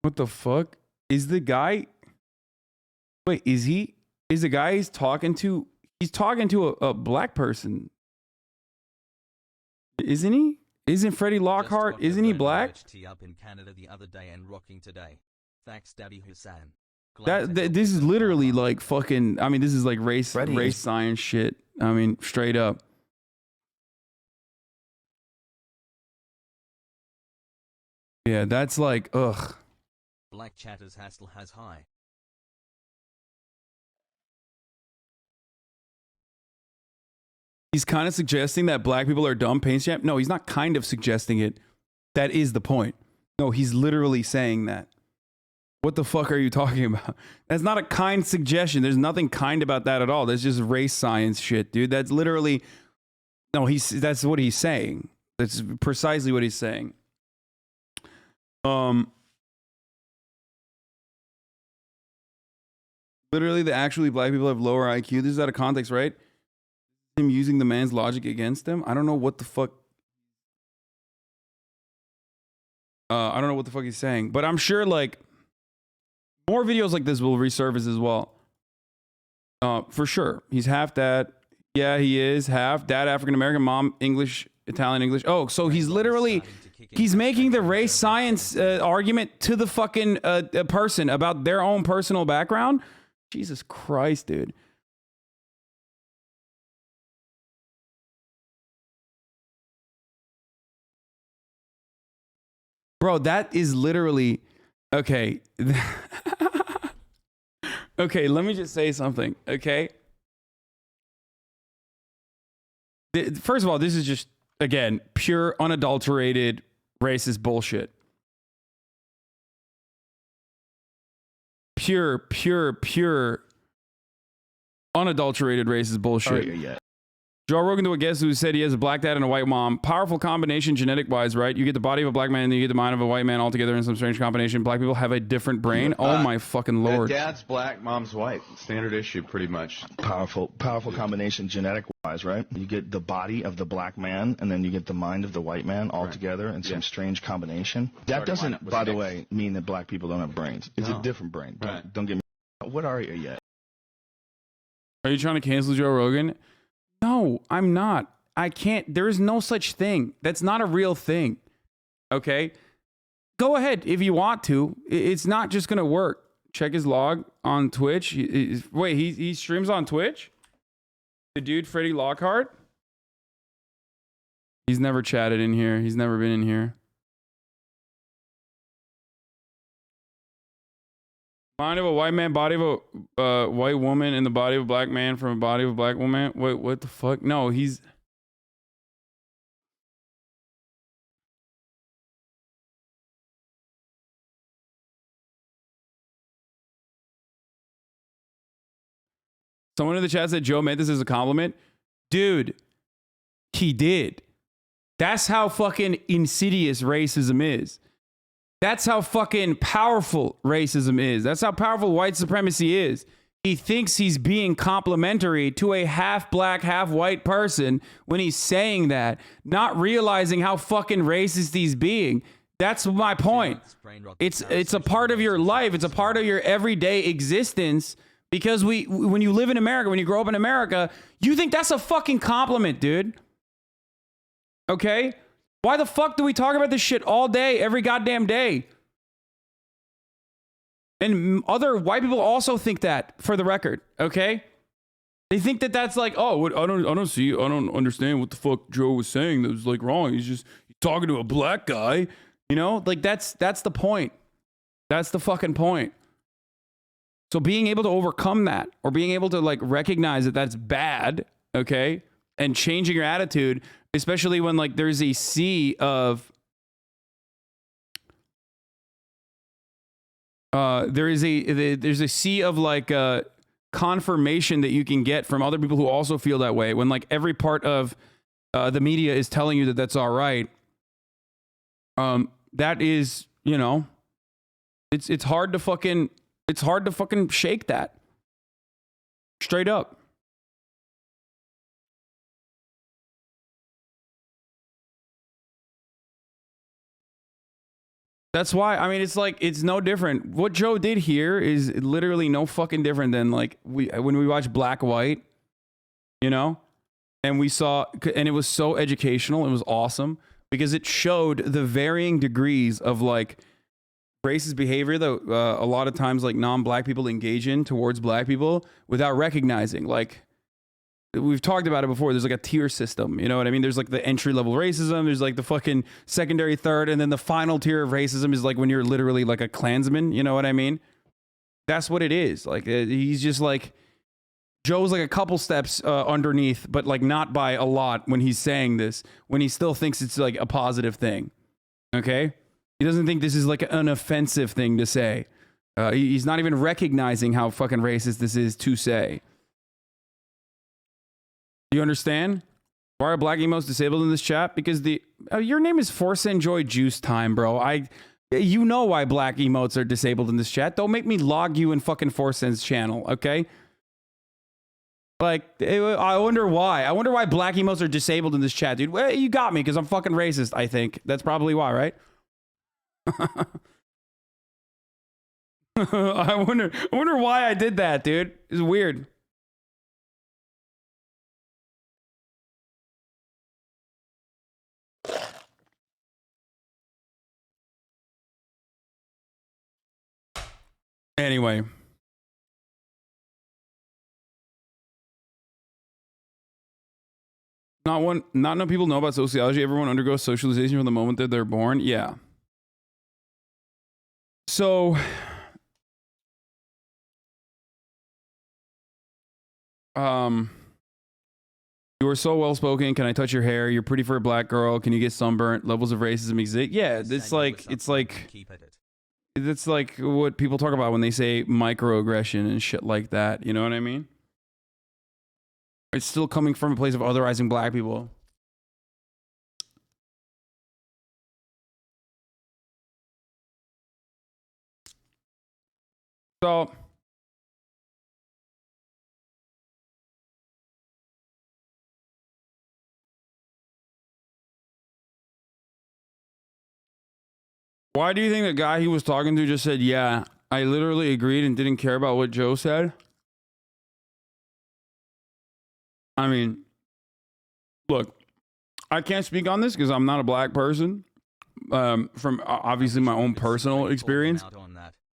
What the fuck? Is the guy? Wait, is the guy he's talking to a black person? Isn't he? Isn't Freddie Lockhart? Isn't he black? Up in Canada the other day and rocking today. Thanks, Daddy Hassan. This is literally like fucking. I mean, this is like race Freddie science shit. I mean, straight up. Yeah, that's like ugh. Black chatters Hassel has high. He's kind of suggesting that black people are dumb paint champ. No, he's not kind of suggesting it. That is the point. No, he's literally saying that. What the fuck are you talking about? That's not a kind suggestion. There's nothing kind about that at all. That's just race science shit, dude. That's literally, no, that's what he's saying. That's precisely what he's saying. Literally, the actually black people have lower IQ. This is out of context, right? Him using the man's logic against him. I don't know what the fuck. I don't know what the fuck he's saying, but I'm sure like more videos like this will resurface as well. For sure. He's half dad. Yeah, he is half dad, African American, mom English, Italian English. Oh, so he's literally he's making the race science argument to the fucking person about their own personal background. Jesus Christ, dude. Bro, that is literally okay. Okay, let me just say something, okay? First of all, this is just, again, pure, unadulterated, racist bullshit. Pure, unadulterated racist bullshit. Joe Rogan to a guest who said he has a black dad and a white mom. Powerful combination genetic wise, right? You get the body of a black man and then you get the mind of a white man all together in some strange combination. Black people have a different brain. Oh my fucking Lord. Dad's black, mom's white. Standard issue, pretty much. Powerful combination genetic wise, right? You get the body of the black man, and then you get the mind of the white man all together in some strange combination. That doesn't, by the way, mean that black people don't have brains. It's a different brain. Don't get me. What are you yet? Are you trying to cancel Joe Rogan? No, I'm not. I can't. There is no such thing. That's not a real thing. Okay? Go ahead if you want to. It's not just going to work. Check his log on Twitch. Wait, he streams on Twitch? The dude, Freddie Lockhart? He's never chatted in here. He's never been in here. Mind of a white man, body of a white woman, and the body of a black man from a body of a black woman. Wait, what the fuck? No, he's... Someone in the chat said Joe meant this as a compliment. Dude, he did. That's how fucking insidious racism is. That's how fucking powerful racism is. That's how powerful white supremacy is. He thinks he's being complimentary to a half black, half white person when he's saying that, not realizing how fucking racist he's being. That's my point. It's a part of your life. It's a part of your everyday existence. Because when you live in America, when you grow up in America, you think that's a fucking compliment, dude. Okay? Why the fuck do we talk about this shit all day, every goddamn day? And other white people also think that, for the record, okay? They think that that's like, oh, I don't understand what the fuck Joe was saying that was like wrong. He's just talking to a black guy, you know? Like that's the point. That's the fucking point. So being able to overcome that, or being able to like recognize that that's bad, okay, and changing your attitude, especially when like there's a sea of there's a sea of like confirmation that you can get from other people who also feel that way. When like every part of the media is telling you that that's all right, that is, you know, it's hard to fucking. It's hard to fucking shake that. Straight up. That's why, I mean, it's like, it's no different. What Joe did here is literally no fucking different than like when we watch Black White, you know? And we saw, and it was so educational. It was awesome because it showed the varying degrees of like, racist behavior that a lot of times like non-black people engage in towards black people without recognizing. Like we've talked about it before, there's like a tier system, you know what I mean? There's like the entry level racism, there's like the fucking secondary, third, and then the final tier of racism is like when you're literally like a Klansman, you know what I mean? That's what it is. Like he's just like, Joe's like a couple steps underneath, but like not by a lot when he's saying this, when he still thinks it's like a positive thing. Okay? He doesn't think this is like an offensive thing to say. He's not even recognizing how fucking racist this is to say. Do you understand? Why are black emotes disabled in this chat? Because your name is Force Enjoy Juice Time, bro. You know why black emotes are disabled in this chat. Don't make me log you in fucking Forsen's channel, okay? Like, I wonder why. I wonder why black emotes are disabled in this chat, dude. Well, you got me because I'm fucking racist, I think. That's probably why, right? I wonder why I did that, dude. It's weird. Anyway. Not enough people know about sociology. Everyone undergoes socialization from the moment that they're born. Yeah. So, you are so well spoken. Can I touch your hair? You're pretty for a black girl. Can you get sunburnt? Levels of racism exist. Yeah, it's like what people talk about when they say microaggression and shit like that. You know what I mean? It's still coming from a place of otherizing black people. So, why do you think the guy he was talking to just said, yeah, I literally agreed and didn't care about what Joe said? I mean, look, I can't speak on this because I'm not a black person. From obviously my own personal experience.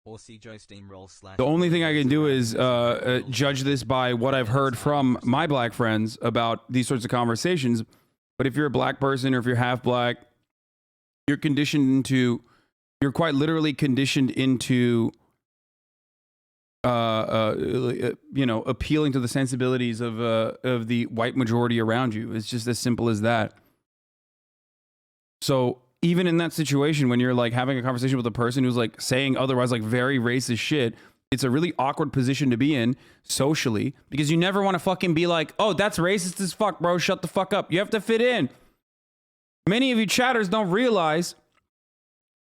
The only thing I can do is judge this by what I've heard from my black friends about these sorts of conversations. But if you're a black person or if you're half black, you're conditioned into, you're quite literally conditioned into, you know, appealing to the sensibilities of the white majority around you. It's just as simple as that. So even in that situation, when you're like having a conversation with a person who's like saying otherwise like very racist shit, it's a really awkward position to be in socially, because you never want to fucking be like, oh, that's racist as fuck, bro. Shut the fuck up. You have to fit in. Many of you chatters don't realize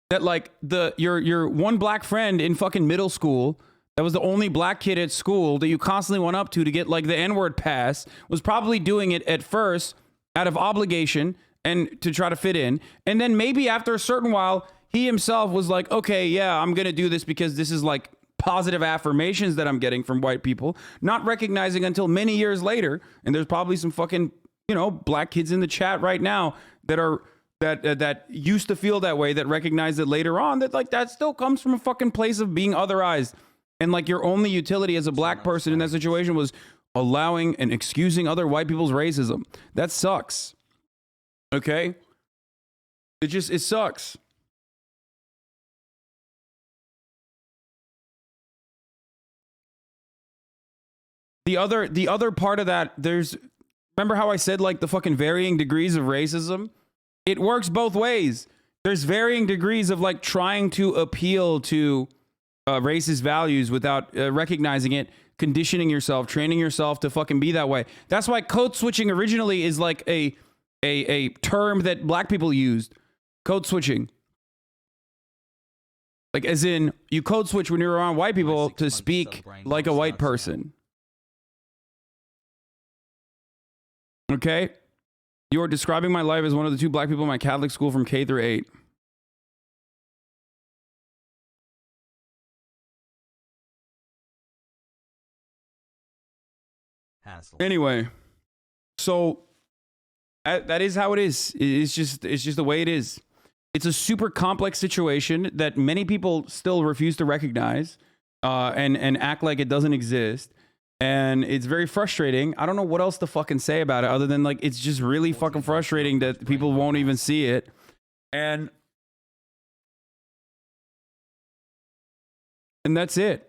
that like your one black friend in fucking middle school that was the only black kid at school that you constantly went up to get like the N-word pass was probably doing it at first out of obligation and to try to fit in. And then maybe after a certain while, he himself was like, okay, yeah, I'm going to do this because this is like positive affirmations that I'm getting from white people, not recognizing until many years later. And there's probably some fucking, you know, black kids in the chat right now that are that used to feel that way, that recognize it later on, that like that still comes from a fucking place of being otherized. And like your only utility as a black person in that situation was allowing and excusing other white people's racism. That sucks. Okay? It sucks. The other part of that, remember how I said like the fucking varying degrees of racism? It works both ways. There's varying degrees of like trying to appeal to racist values without recognizing it, conditioning yourself, training yourself to fucking be that way. That's why code switching originally is like a term that black people used. Code switching. Like as in you code switch when you're around white people to speak like a white person. Okay? You are describing my life as one of the two black people in my Catholic school from K through 8. Anyway, so that is how it is. It's just the way it is. It's a super complex situation that many people still refuse to recognize and act like it doesn't exist. And it's very frustrating. I don't know what else to fucking say about it other than like it's just really fucking frustrating that people won't even see it. And that's it.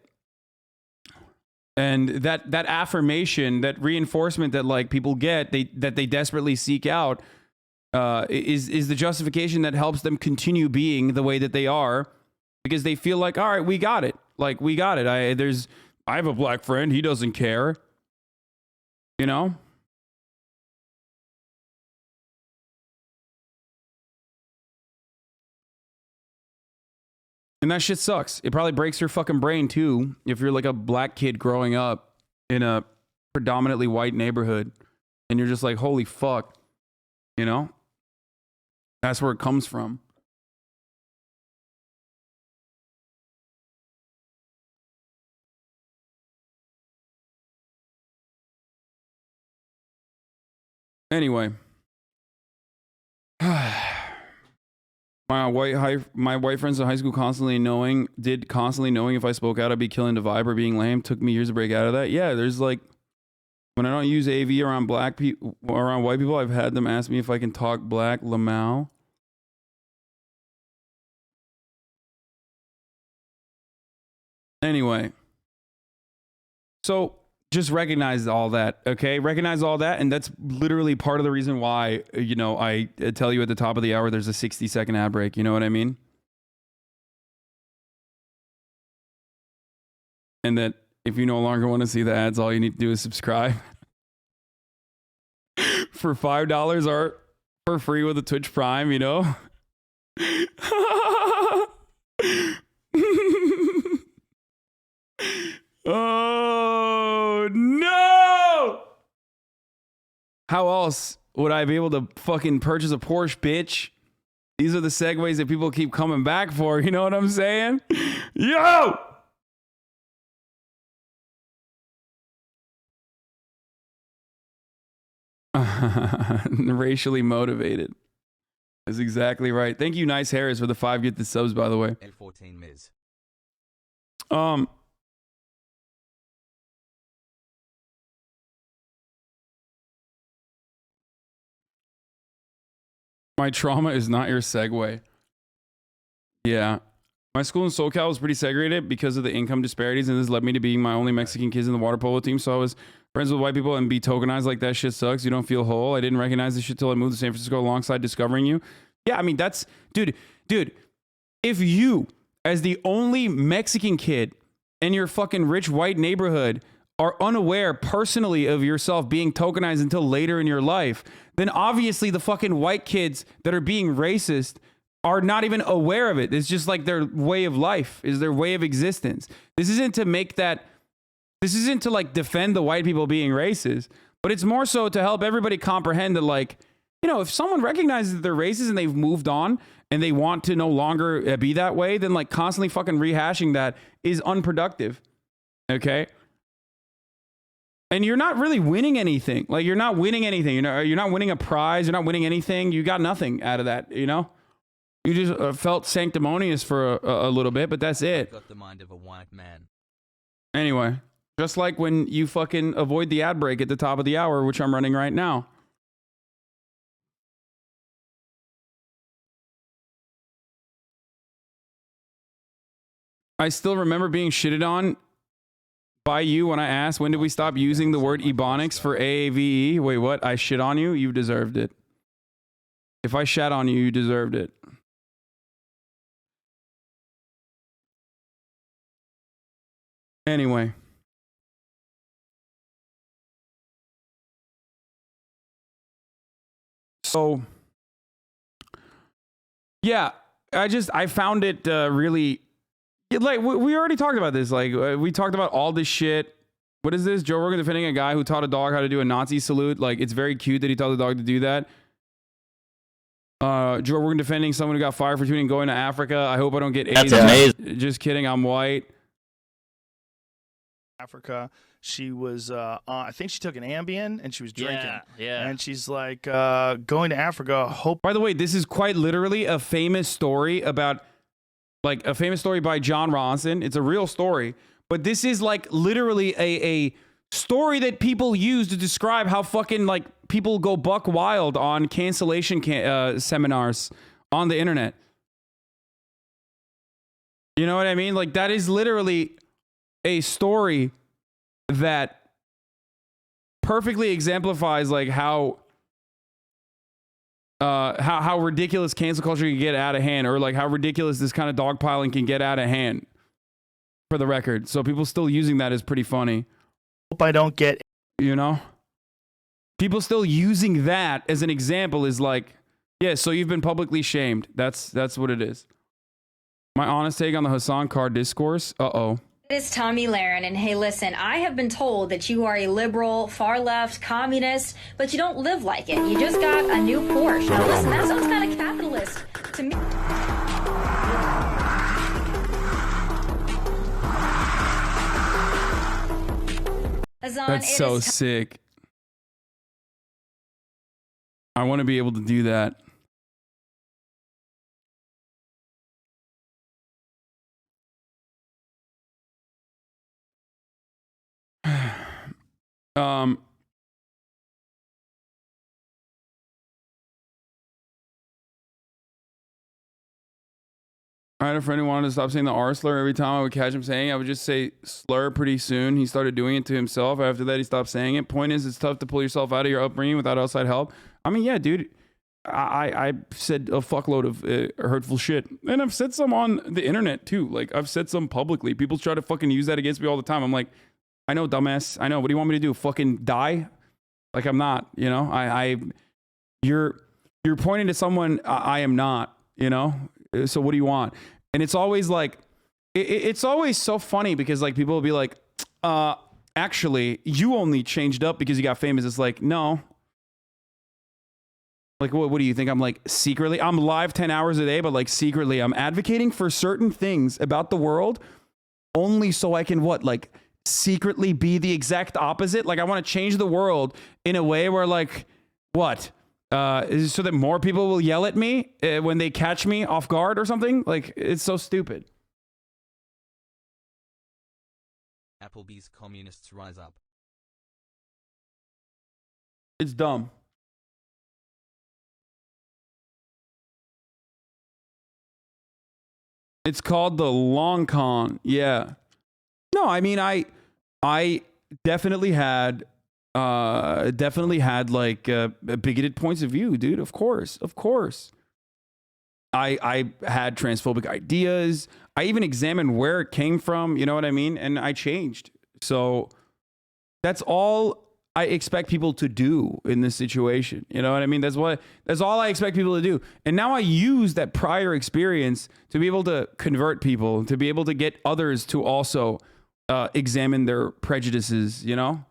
And that affirmation, that reinforcement that like people get, that they desperately seek out, is the justification that helps them continue being the way that they are, because they feel like, all right, we got it. Like we got it. I have a black friend. He doesn't care. You know? And that shit sucks. It probably breaks your fucking brain too if you're like a black kid growing up in a predominantly white neighborhood and you're just like, holy fuck. You know? That's where it comes from. Anyway. My white friends in high school constantly knowing if I spoke out I'd be killing the vibe or being lame. Took me years to break out of that. Yeah, there's like, when I don't use AV around black people, around white people, I've had them ask me if I can talk black. Lamau. Anyway. So just recognize all that, okay? Recognize all that, and that's literally part of the reason why, you know, I tell you at the top of the hour there's a 60-second ad break. You know what I mean? And that if you no longer want to see the ads, all you need to do is subscribe. For $5 or for free with a Twitch Prime, you know? Oh, no! How else would I be able to fucking purchase a Porsche, bitch? These are the segues that people keep coming back for. You know what I'm saying? Yo! Racially motivated. That's exactly right. Thank you, Nice Harris, for the 5 gifted subs, by the way. L14 Miz. My trauma is not your segue. Yeah. My school in SoCal was pretty segregated because of the income disparities, and this led me to being my only Mexican kids in the water polo team. So I was friends with white people and be tokenized like that shit sucks. You don't feel whole. I didn't recognize this shit till I moved to San Francisco alongside discovering you. Yeah, I mean, that's, dude, if you, as the only Mexican kid in your fucking rich white neighborhood, are unaware personally of yourself being tokenized until later in your life, then obviously the fucking white kids that are being racist are not even aware of it. It's just like their way of life, is their way of existence. This isn't to like defend the white people being racist, but it's more so to help everybody comprehend that, like, you know, if someone recognizes that they're racist and they've moved on and they want to no longer be that way, then like constantly fucking rehashing that is unproductive. Okay? And you're not really winning anything. Like, you're not winning anything. You're not winning a prize. You're not winning anything. You got nothing out of that, you know? You just felt sanctimonious for a little bit, but that's it. Got the mind of a white man. Anyway, just like when you fucking avoid the ad break at the top of the hour, which I'm running right now. I still remember being shitted on by you when I asked, when did we stop using the word Ebonics for AAVE? Wait, what? I shit on you? You deserved it. If I shat on you, you deserved it. Anyway. So, yeah, I found it really, like, we already talked about this. Like, we talked about all this shit. What is this? Joe Rogan defending a guy who taught a dog how to do a Nazi salute. Like, it's very cute that he taught the dog to do that. Joe Rogan defending someone who got fired for tweeting going to Africa. I hope I don't get AIDS. That's amazing. Just kidding. I'm white. Africa. She was, I think she took an Ambien and she was drinking. Yeah. And she's like, going to Africa. Hope. By the way, this is quite literally a famous story about, like, a famous story by John Ronson. It's a real story, but this is like literally a story that people use to describe how fucking, like, people go buck wild on cancellation seminars on the internet. You know what I mean? Like, that is literally a story that perfectly exemplifies like how ridiculous cancel culture can get out of hand, or like how ridiculous this kind of dogpiling can get out of hand, for the record. So people still using that is pretty funny. I don't get, you know, people still using that as an example is like, yeah, so you've been publicly shamed. That's what it is. My honest take on the Hasan card discourse. Uh-oh. It's Tommy Lahren, and hey, listen, I have been told that you are a liberal, far-left, communist, but you don't live like it. You just got a new Porsche. Now, listen, that sounds kind of capitalist to me. Hasan, That's so sick. I want to be able to do that. I had a friend who wanted to stop saying the R slur every time I would catch him saying it. I would just say slur pretty soon. He started doing it to himself. After that, he stopped saying it. Point is, it's tough to pull yourself out of your upbringing without outside help. I mean, yeah, dude, I said a fuckload of hurtful shit. And I've said some on the internet too. Like, I've said some publicly. People try to fucking use that against me all the time. I'm like, I know, dumbass. I know. What do you want me to do? Fucking die? Like, I'm not, you know? You're pointing to someone I am not, you know? So what do you want? And it's always like, it's always so funny because like people will be like, actually, you only changed up because you got famous. It's like, no. Like, what do you think? I'm like secretly, I'm live 10 hours a day, but like secretly I'm advocating for certain things about the world only so I can what? Like secretly be the exact opposite. Like I want to change the world in a way where like, what? So that more people will yell at me when they catch me off guard or something. Like, it's so stupid. Applebee's communists rise up. It's dumb. It's called the long con. Yeah. No, I mean, I definitely had like bigoted points of view, dude. Of course. I had transphobic ideas. I even examined where it came from. You know what I mean? And I changed. So that's all I expect people to do in this situation. You know what I mean? That's all I expect people to do. And now I use that prior experience to be able to convert people, to be able to get others to also examine their prejudices, you know?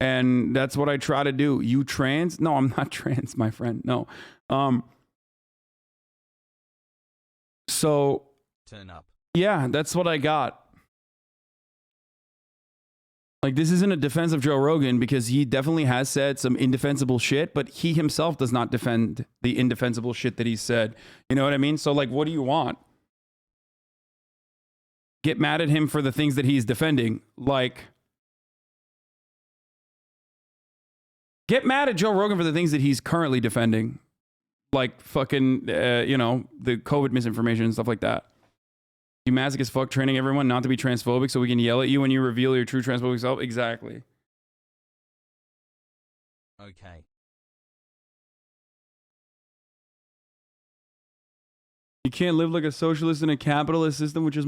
And that's what I try to do. You trans? No, I'm not trans, my friend. No. So Turn up. yeah, that's what I got. Like, this isn't a defense of Joe Rogan because he definitely has said some indefensible shit, but he himself does not defend the indefensible shit that he said. You know what I mean? So, like, what do you want? Get mad at him for the things that he's defending. Like, get mad at Joe Rogan for the things that he's currently defending. Like, fucking, the COVID misinformation and stuff like that. You masochist fuck training everyone not to be transphobic so we can yell at you when you reveal your true transphobic self? Exactly. Okay. You can't live like a socialist in a capitalist system, which is